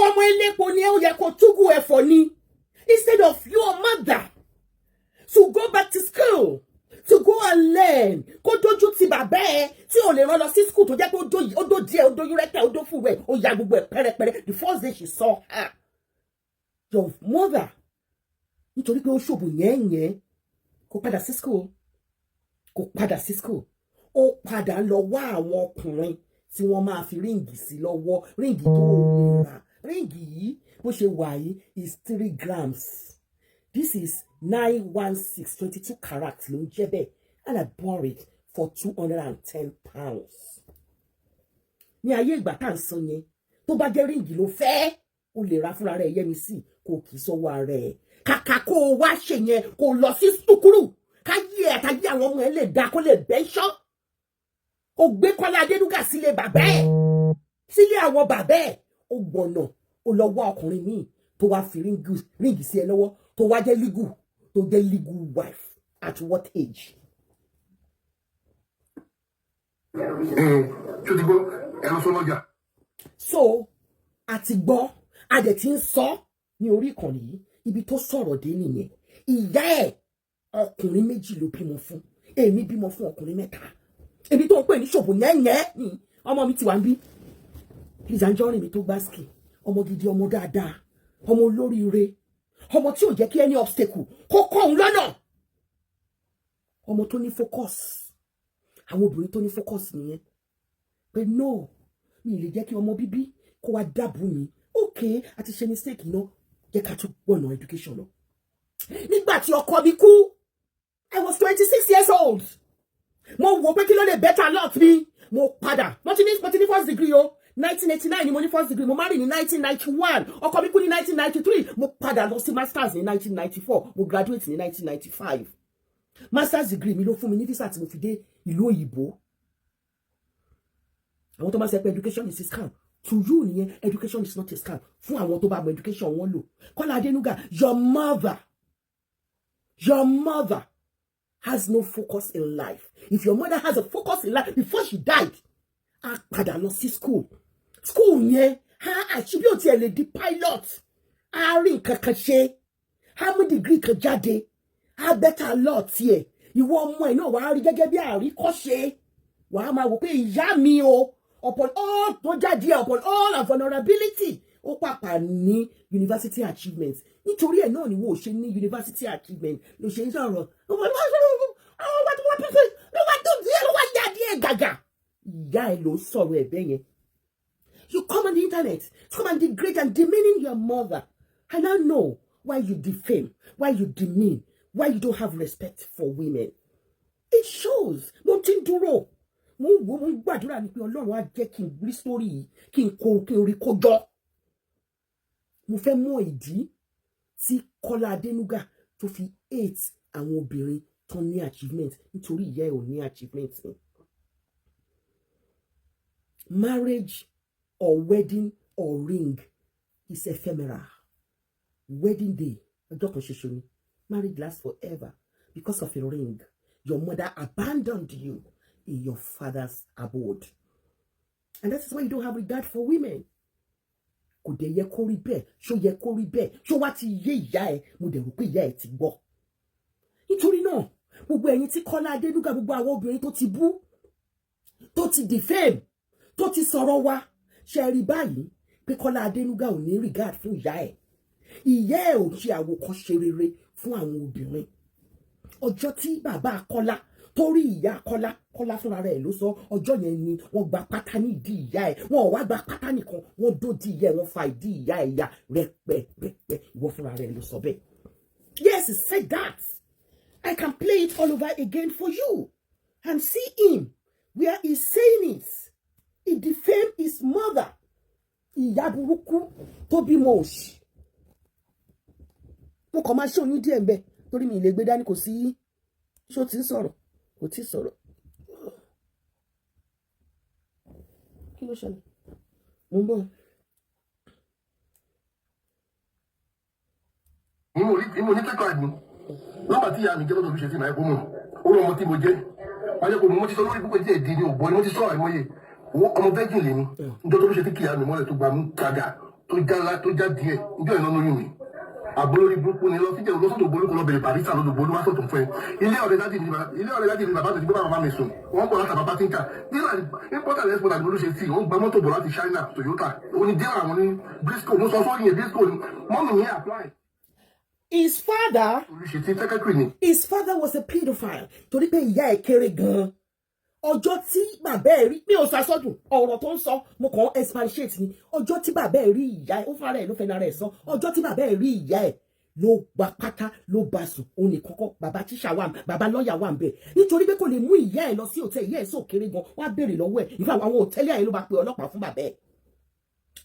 Ọmọ elépo ni ó yẹ kó túgú ẹ̀fọ́ ni instead of your mother to go back to school to go and learn kó dojú ti bàbá ẹ tí ò lè rán lọ sí school tó jẹ́ pé ó dó díẹ̀ ó dó yúrẹ́tẹ̀ ó dó fún ẹ̀ ó ya gbogbo ẹ̀ pẹ́rẹ́pẹ́rẹ́ the first day she saw her your mother nítorí pé ó ṣòbò yẹn kó padà sí school ó padà lọ wá àwọn ọkùnrin tí wọ́n máa fi ríǹgì sí lọ́wọ́ ríǹgì tó lè rà ríǹgì yìí bó ṣe wà yìí is 3 grams this is 916 22 carats ló ń jẹ́ bẹ́ẹ̀ and I bought it for 210 pounds. Ní ayé ìgbà tá à ń sọ yẹn tó bá jẹ́ ríǹgì ló fẹ́ ó lè ra fúnra rẹ̀ yẹ́mi sí kò kì í sọ́wọ́ ara ẹ̀ kàkà kó o wá ṣe yẹn kó lọ sí sùkúrù káyé ẹ̀ tàbí àwọn ọmọ ẹ̀ lè dá kó lè bẹ́ṣọ́ ó gbé Kọ́lá Adénúgà sílé bàbá ẹ̀ sílé àwọn bàbá ẹ̀ ó gbọ̀nà ó lọ wá ọkùnrin míì tó wá fi ríǹgì sí ẹ lọ́wọ́ tó wá jẹ́ legal wife at what age? So àti gbọ́ a dẹ̀ ti ń sọ ní orí ìkànnì yìí ibi tó sọ̀rọ̀ dé nìyẹn ìyá ẹ̀ ọkùnrin 2 ló bímọ fún èmi bímọ fún ọkùnrin 3 èmi tó ń pè ní ṣòbò yẹn ni ọmọ mi ti wà ń bí Lizzy Anjorin mi tó gbásìkì ọmọ gidi ọmọ dáadáa ọmọ olóríire ọmọ tí ò jẹ́ kí any obstacle kó kọ́ òun lọ́nà ọmọ tó ní focus àwọn obìnrin tó ní focus nìyẹn pé no mi lè jẹ́ kí ọmọ bíbí kó wá dàbò mi okay àti ṣe mistake náà jẹ́ ká tún gbọ̀nà education lọ. Nígbà tí ọkọ mi kú I was 26 years old mo wò pé kí ló lè better lot mi mo padà mo ti ní first degree o 1989 ni mo ní first degree mo marry ní 1991 ọkọ mi kú ní 1993 mo padà lọ sí masters ní 1994 mo graduate ní 1995 masters degree mi ló fún mi ní visa tí mo fi dé ìlú òyìnbó. Àwọn tó máa ṣe pé education is a scam to you nìyẹn education is not a scam fún àwọn tó bá mọ education wọn lò. Kọ́lá Adénúgà your mother has no focus in life. If your mother has a focus in life before she died a padà lọ sí school yẹn ha àṣìbí ò tiẹ̀ lè di pilot a rí nǹkan kan ṣe ha mú degree kan jáde a better lot tiẹ̀ ìwọ ọmọ ẹ̀ náà wàá rí gẹ́gẹ́ bí àríkọ́ṣe wàá máa wò pé ìyá mi o upon all tó jáde upon all our vulnerability ó pàpà ní university achievement nítorí ẹ̀ náà ni wo ṣe ní university achievement ló ṣe ń sọ̀rọ̀ ló wá jáde ẹ̀ gàgà ìyá ẹ̀ ló sọ̀rọ̀ ẹ̀ bẹ́ẹ̀ yẹn. You come on the internet to come and degrade and demeaning your mother. And I know why you defame, why you demean, why you don't have respect for women. It shows. Mo ti ń dúró. Mo ń gbàdúrà ní pé Ọlọ́run á jẹ́ kí n rí story yìí, kí n rí kó jọ. Mo fẹ́ mọ ìdí tí Kọ́lá Adénúgà tó fi hate àwọn obìnrin tó ní achievement nítorí ìyá ẹ̀ ò ní achievement ni. Marriage or wedding or ring is ephemeral. Wedding day, marriage lasts forever because of a ring. Your mother abandoned you in your father's abode. And that is why you don't have regard for women. Kò dẹ̀ yẹ kó rí bẹ́ẹ̀, ṣó yẹ kó rí bẹ́ẹ̀, ṣó wá ti yé ìyá ẹ̀, mo dẹ̀ rò pé ìyá ẹ̀ ti gbọ́. Nítorí náà, gbogbo ẹ̀yin tí Kọ́lá Adénúgà gbogbo àwọn obìnrin tó ti bú, tó ti defame, tó ti sọ̀rọ̀ wa, ṣe rí báyìí pé Kọ́lá Adénúgà ò ní regard fún ìyá ẹ̀. Ìyá ẹ̀ ò ṣe àwòkọ́ṣe rere fún àwọn obìnrin. Ọjọ́ tí bàbá Kọ́lá torí ìyá Kọ́lá fúnra rẹ̀ ló sọ ọjọ́ yẹn ni wọ́n gba pátá ní ìdí ìyá ẹ̀. Wọ́n ò wá gba pátá nìkan, wọ́n dòdì ìyá ẹ̀, wọ́n fa ìdí ìyá ẹ̀ ya rẹpẹpẹpẹ. Ìwọ fúnra rẹ̀ ló sọ bẹ́ẹ̀. Yes, he said that. I can play it all over again for you and see him where he's saying it. He defamed his mother. Ìyá burúkú tó bímọ òṣì. Mo kàn máa ṣe oyún díẹ̀ ń bẹ torí mi lè gbé dání kò sí ṣó ti ń sọ̀rọ̀ kò tí sọ̀rọ̀. Kí ló ṣẹlẹ̀? Mo ń bọ̀. ìmọ̀ ní tẹ́kọ̀ọ́ àdùn lọ́gbà tí ìyá mi jẹ́ lọ́dọ̀ olùṣe sí ìmáyé kó mọ̀ ó lọ ọmọ tí mo jẹ́ wáyé kó mo ti sọ lórí púpọ̀ díẹ̀ di ní òbọ̀ ni mo ti sọ àìmọye ọmọ virgin lè ní níjọ́ tó olùṣe tí kìí àmì mọ́lẹ̀ tó gba mú kága tó já díẹ̀ níjọ́ ìnáwó lóyún mi àbólórí burúkú ni lọ sí jẹ́ olóṣòdò bolúkú lọ bẹ̀rẹ̀ barista lọ́dọ̀ bolú wá sọ̀tún fún ẹ ilé ọ̀rẹ́ dájì ni bàbá tó ti gbé bàbá mi sùn wọ́n bọ̀ láti bàbá tíńkà nígbà importer export àti olóṣè tí wọ́n gba mọ́tò bọ̀ láti China Toyota oní díẹ̀ àwọn ní Briscoe mo sọ sọ́ọ̀rì yẹn Briscoe ni mọ́mì yẹn apply. His father was a pedophile torí pé ìyá ẹ̀ kéré gan-an ọjọ́ tí bàbá ẹ̀ rí mi ò sàsọdùn ọ̀rọ̀ tó ń sọ mo kàn expatiate ni ọjọ́ tí bàbá ẹ̀ rí ìyá ẹ̀ ó fara ẹ̀ ló fẹ́ nara ẹ̀ sọ ọjọ́ tí bàbá ẹ̀ rí ìyá ẹ̀ ló gba pátá ló bá sùn òun ní kọ́kọ́ bàbá tíṣà wà bàbá lọ́ọ̀yà wà ń bẹ̀ nítorí pé kò lè mú ìyá ẹ̀ lọ sí òtẹ́ ìyá ẹ̀ sọ kéré gan wọ́n á béèrè lọ́wọ́ ẹ̀ nígbà àwọn òtẹ́lẹ̀ ayé ló bá pe ọlọ́pàá fún bàbá ẹ̀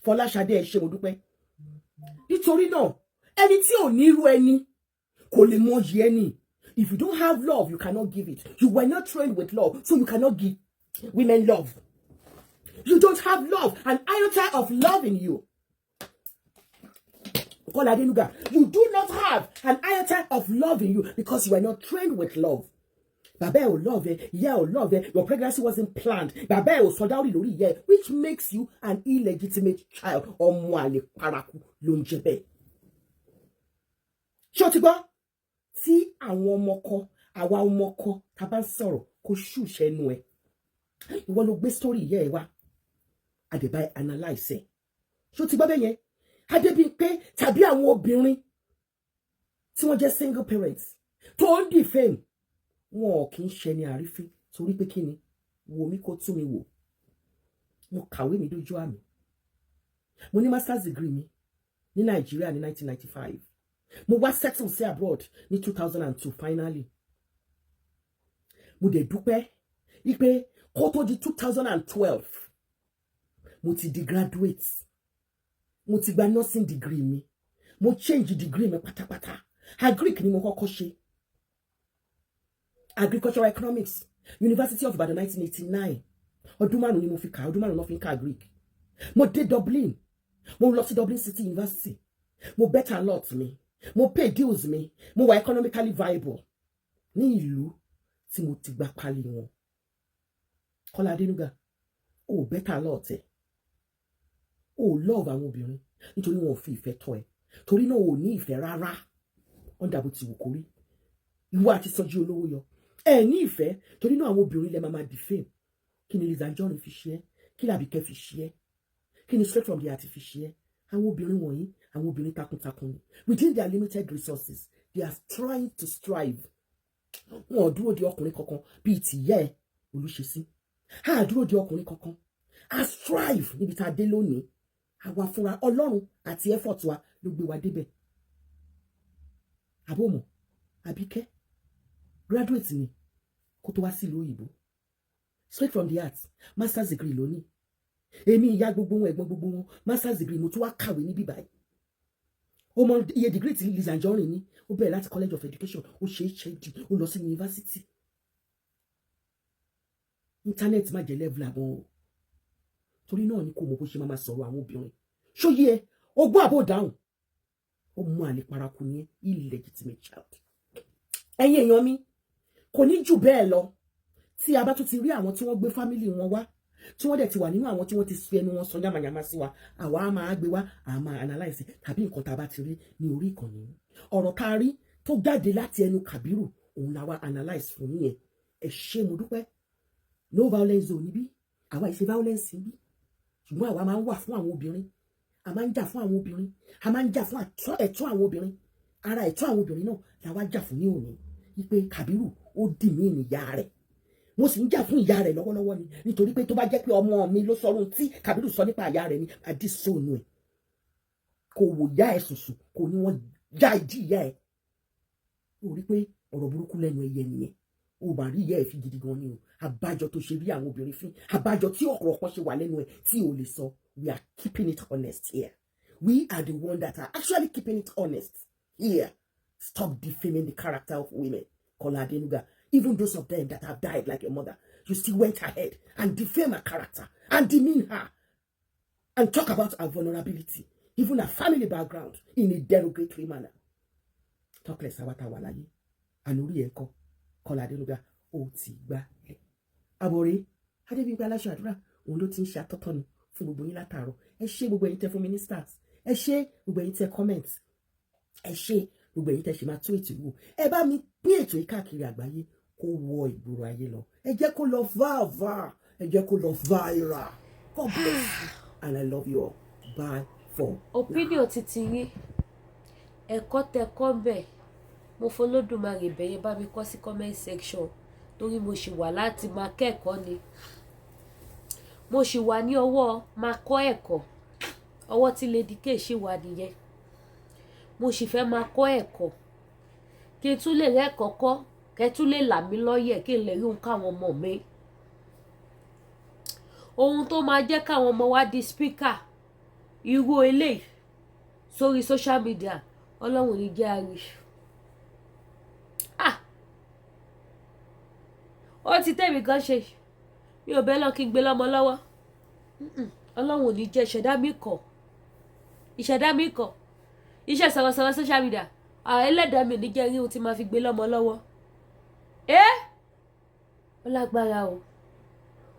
Fọláṣadé ẹ̀ ṣe mo dúpẹ́ nítorí náà ẹni tí ò ní irú ẹni kò lè mọ yìí ẹni. If you don't have love, you cannot give it. You were not trained with love, so you cannot give women love. You don't have love, an iota of love in you. You do not have an iota of love in you because you were not trained with love. Baba will love it, yeah, will love it. Your pregnancy wasn't planned. Baba will sodawri lori, yeah, which makes you an illegitimate child. Omwale paraku lonjebe. Shotiba. Tí àwọn ọmọ kan àwa ọmọ kan tá bá sọ̀rọ̀ kó ṣùṣe ẹnu ẹ̀ ìwọ ló gbé story ìyá ẹ̀ wá Adébáyé analyse ẹ̀ ṣó ti gbọ́ bẹ́ẹ̀ yẹn Adébímpé tàbí àwọn obìnrin tí wọ́n jẹ́ single parents tó ń defame wọn ò kì í ṣe ní àrífín torí pé kí ni wò mí kó tún mi wò mo kàwé mi dójú àmì mo ní master's degree mi ní Nàìjíríà ní 1995. Mo wá settle sí abroad ní 2002 finally. Mo dẹ̀ dúpẹ́ wípé kó tó di 2012 mo ti di graduate. Mo ti gba nursing degree mi. Mo change degree mi pátápátá. Agric ni mo kọ́kọ́ ṣe. Agricultural Economics, University of Ibadan 1989. Ọdún márùn-ún ni mo fi kà, ọdún márùn-ún ló fi ń kà Agric. Mo dé Dublin. Mo lọ sí Dublin City University. Mo better lot mi. Mo pay dues mi, mo wà economically viable ní ìlú tí mo ti gba pálí wọn. Kọ́lá Adénúgà, o better lot ẹ̀. O love àwọn obìnrin nítorí wọn ò fi ìfẹ́ tọ́ ẹ. Torí náà o ní ìfẹ́ rárá. Wọ́n dàbò ti wù kórí. Ìwọ àti Sọjí olówó yọ. Ẹ ní ìfẹ́ torí náà àwọn obìnrin lè máa defame. Kí ni Liz Anjorin fi ṣe ẹ́? Kí ni Àbíkẹ́ fi ṣe ẹ́? Kí ni Straight from the Heart fi ṣe ẹ́? Àwọn obìnrin wọ̀nyí àwọn obìnrin takuntakun ni within their limited resources they are trying to strive. Wọn ò dúró de ọkùnrin kankan bíi tìyẹ ẹ Olúṣesí. A dúró de ọkùnrin kankan. A strive níbi tá a dé lónìí. Àwa fúnra Ọlọ́run àti effort wa ló gbé wa débẹ̀. Àbọ̀mọ̀ Àbíkẹ́ graduate ni kó tó wá sí ìlú òyìnbó. Straight from the heart master's degree lónìí. Èmi ìyá gbogbo wọn ẹ̀gbọ́n gbogbo wọn master's degree mo tún wá kàwé ní bíbáyìí. Ó mọ iye degree tí Liz Anjorin ní ó bẹ̀rẹ̀ láti College of Education ó ṣe HND ó lọ sí university. Internet má jẹ́ level àwọn o torí náà ni kò mọ̀ bó ṣe máa sọ̀rọ̀ àwọn obìnrin. Ṣó yẹ ó gbọ́ àbò dáhùn ó mú àlè paraku ní illegitimate child. Ẹ̀yin èèyàn mi kò ní jù bẹ́ẹ̀ lọ tí a bá tún ti rí àwọn tí wọ́n gbé family wọn wá tí wọ́n dẹ̀ ti wà nínú àwọn tí wọ́n ti fi ẹnu wọn sọ yamayama sí wa àwa á máa gbé wá à máa analyse tàbí nǹkan tá a bá ti rí ní orí ìkànnì ọ̀rọ̀ tá a rí tó jáde láti ẹnu Kàbírù òun la wá analyse fún yín ẹ ṣé mo dúpẹ́ no violence zone níbí àwa ìṣe violence níbí ṣùgbọ́n àwa máa ń wà fún àwọn obìnrin a máa ń jà fún àwọn obìnrin a máa ń jà fún ẹ̀tọ́ àwọn obìnrin ara ẹ̀tọ́ àwọn obìnrin náà la wá jà fún ní òní wípé Kàbírù ó dì mí ìyá rẹ̀ mo sì ń jà fún ìyá rẹ̀ lọ́wọ́lọ́wọ́ ni nítorí pé tó bá jẹ́ pé ọmọ mi ló sọ̀rọ̀ tí Kàbírù sọ nípa ìyá rẹ̀ ni àdìsóònù ẹ̀ kò wò yá ẹ̀ sùsù kò ní wọ́n já ìdí ìyá ẹ̀ ó rí pé ọ̀rọ̀ burúkú lẹ́nu ẹyẹ nìyẹn ó bá rí ìyá ẹ̀ fi gidi gan ni o àbájọ tó ṣe rí àwọn obìnrin fín àbájọ tí ọ̀rọ̀ kan ṣe wà lẹ́nu ẹ̀ tí ò lè sọ we are keeping it honest here we are the one that are actually keeping it honest here. Stop defaming the character of women. Kọ́lá Adénúgà. Even those of them that have died like your mother, you still went ahead and defame her character and demean her and talk about her vulnerability, even her family background, in a derogatory manner. topless àwa tá wà láyé ànúrí ẹ̀ kọ́ Kọ́lá Adénúgà ó ti gbá ẹ̀ àbọ̀rẹ́ Adébímpé Alasọ Adura òun ló ti ń ṣe atọ́tọ́nu fún gbogbo yín látàárọ̀ ẹ ṣé gbogbo ẹ̀yin tẹ́ fún mi ní stars ẹ ṣé gbogbo ẹ̀yin tẹ́ comment ẹ ṣé gbogbo ẹ̀yin tẹ́ ṣe máa tún ètò ìwò ẹ bá mi pín ètò yìí káàkiri àgbáyé kó wọ ìgboro ayé lọ ẹ jẹ́ kó lọ viral ẹ jẹ́ kó lọ viral God bless you and I love you all bye for opinion titi yín ẹ̀kọ́ tẹ́ kọ́ bẹ́ẹ̀ mo fọlọ́dúnmarè bẹ̀yẹn bá mi kọ sí comment section torí mo ṣì wà láti máa kẹ́kọ̀ọ́ ni mo ṣì wà ní ọwọ́ máa kọ́ ẹ̀kọ́ ọwọ́ tí Lady K ṣì wà nìyẹn mo ṣì fẹ́ máa kọ́ ẹ̀kọ́ kí n tún lè rẹ́kọ̀ọ́ kọ́ kẹ́ tún lè là mí lọ́yẹ̀ kí n lè rí ohun káwọn ọmọ mi ohun tó máa jẹ́ káwọn ọmọ wa di speaker irú eléyìí sórí social media Ọlọ́run ní jẹ́ àrí ó ti tẹ̀mí gan ṣe mi ò bẹ́ẹ̀ lọ kí n gbé lọ́mọ lọ́wọ́ Ọlọ́run ò ní jẹ́ ìṣẹ̀dá mi kọ̀ iṣẹ́ sọ̀rọ̀sọ̀rọ̀ social media ẹlẹ́dàá mi ò ní jẹ́ rí ohun tí máa fi gbé lọ́mọ lọ́wọ́ ó lágbára o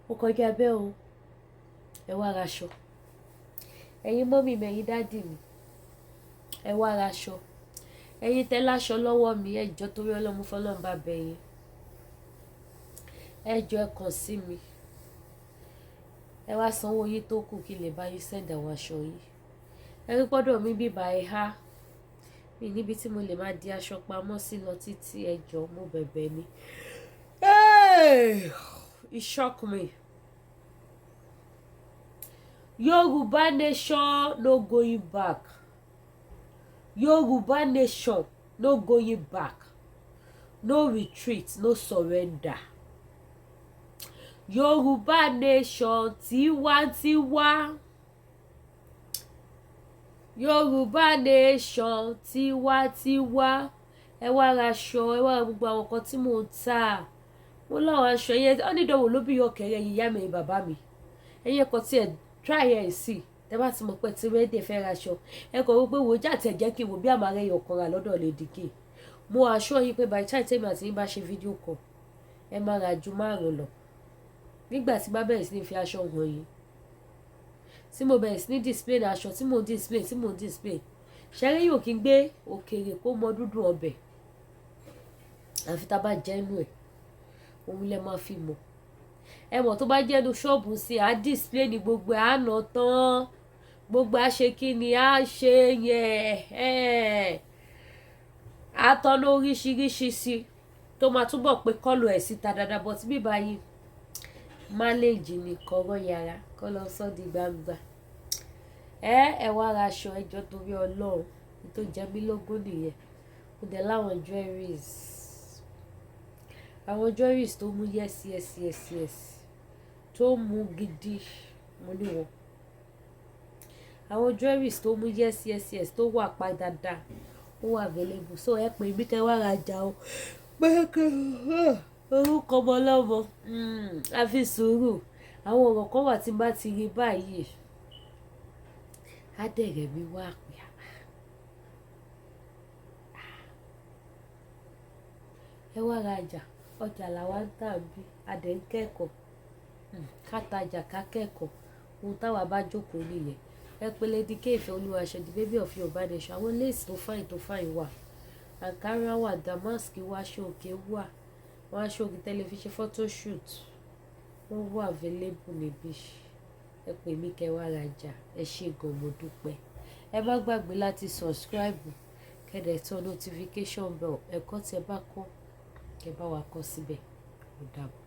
ó kọjá bẹ́ẹ̀ o ẹ wá raṣọ ẹ̀yin mọ́mì mi ẹ̀yin dádì mi ẹ wá raṣọ ẹ̀yin tẹ́ láṣọ lọ́wọ́ mi ẹ jọ̀ọ́ torí Ọlọ́run fọlọ́run bá bẹ̀ yín ẹ jọ̀ọ́ ẹ kàn sí mi ẹ wá sanwó yín tó kù kí lè bá yín send àwọn aṣọ yìí ẹ rí gbọ́dọ̀ mi bíbá ẹ há mi níbi tí mo lè máa di aṣọ pamọ́ sí lọ títí ẹ jọ̀ọ́ mo bẹ̀bẹ̀ ni it shock me Yorùbá nation no going back Yorùbá nation no going back no retreat no surrender Yorùbá nation tiwantiwa Yorùbá nation tiwantiwa ẹ wá raṣọ ẹ wá gbogbo àwọn kan tí mò ń tà mo láwọn aṣọ yẹn ó ní ìdánwò ló bí ọkẹrẹ ìyá mi bàbá mi ẹ̀yin kan tí ẹ try ẹ sí tẹ bá ti mọ̀ pé tí wẹ́ẹ́dẹ̀ fẹ́ raṣọ ẹ kọ̀ wípé wò já tẹ̀ jẹ́ kí n wò bí àmàrẹ́ yọ̀ kan rà lọ́dọ̀ Lady K mo assure yín pé by the time tèmi àti yín bá ṣe fídíò kan ẹ máa rà ju 5 lọ nígbà tí bá bẹ̀rẹ̀ sí ní fi aṣọ hàn yín tí mo bẹ̀rẹ̀ sí ní display aṣọ tí mo display ṣẹ́rí yóò kí n gbé òkèèrè kó mọ dúdú ọbẹ̀ àfi tá a bá jẹ́ inú ẹ̀ òun lẹ máa fi mọ̀ ẹ mọ̀ tó bá jẹ́ inú ṣọ́ọ̀bù sí i á display ní gbogbo ẹ̀ á nà tán gbogbo á ṣe kí ni á ṣe yẹn á tọ́nà oríṣiríṣi sí i tó máa túbọ̀ pé kọ́lù ẹ̀ síta dáadáa bọ́ tí bíbá yìí máléèjì ní kọ̀rọ̀ yàrá kọ́ lọ sọ́ di gbangba ẹ wá ra aṣọ ẹjọ́ torí Ọlọ́run tó jẹ mí lógún nìyẹn mo dẹ̀ láwọn jewelries tó mú yes tó mú gidi mo ní wọn àwọn jewelries tó mú yes tó wà pa dáadáa ó wà available so ẹ pè mí kẹ́ wá rajà o orúkọ ọmọ ọlọ́mọ àfi sùúrù àwọn ọ̀rọ̀ kan wà tí n bá ti rí báyìí á dẹ̀rẹ̀ mi wá pé ẹ wá rajà ọjà làwa ń tà bí adẹ̀ ń kẹ́kọ̀ọ́ kátajà ká kẹ́kọ̀ọ́ ohun táwa bá jókòó nìyẹn ẹ pé Lady K Ìfẹ́ Olúwaṣẹ́ the baby of Yorùbá nation àwọn lace tó fine wà àǹkárá wà damask wà ṣòkè wà wọ́n á ṣòkè tẹlifíṣàn photoshoot wọ́n wà available níbí ẹ pè mí kẹ́ wá rajà ẹ ṣé gan mo dúpẹ́ ẹ má gbàgbé láti subscribe kẹ́dẹ̀ tán notification bell ẹ̀kọ́ tí ẹ bá kọ́ kẹ́ bá wa kọ́ síbẹ̀ ó dàbọ̀.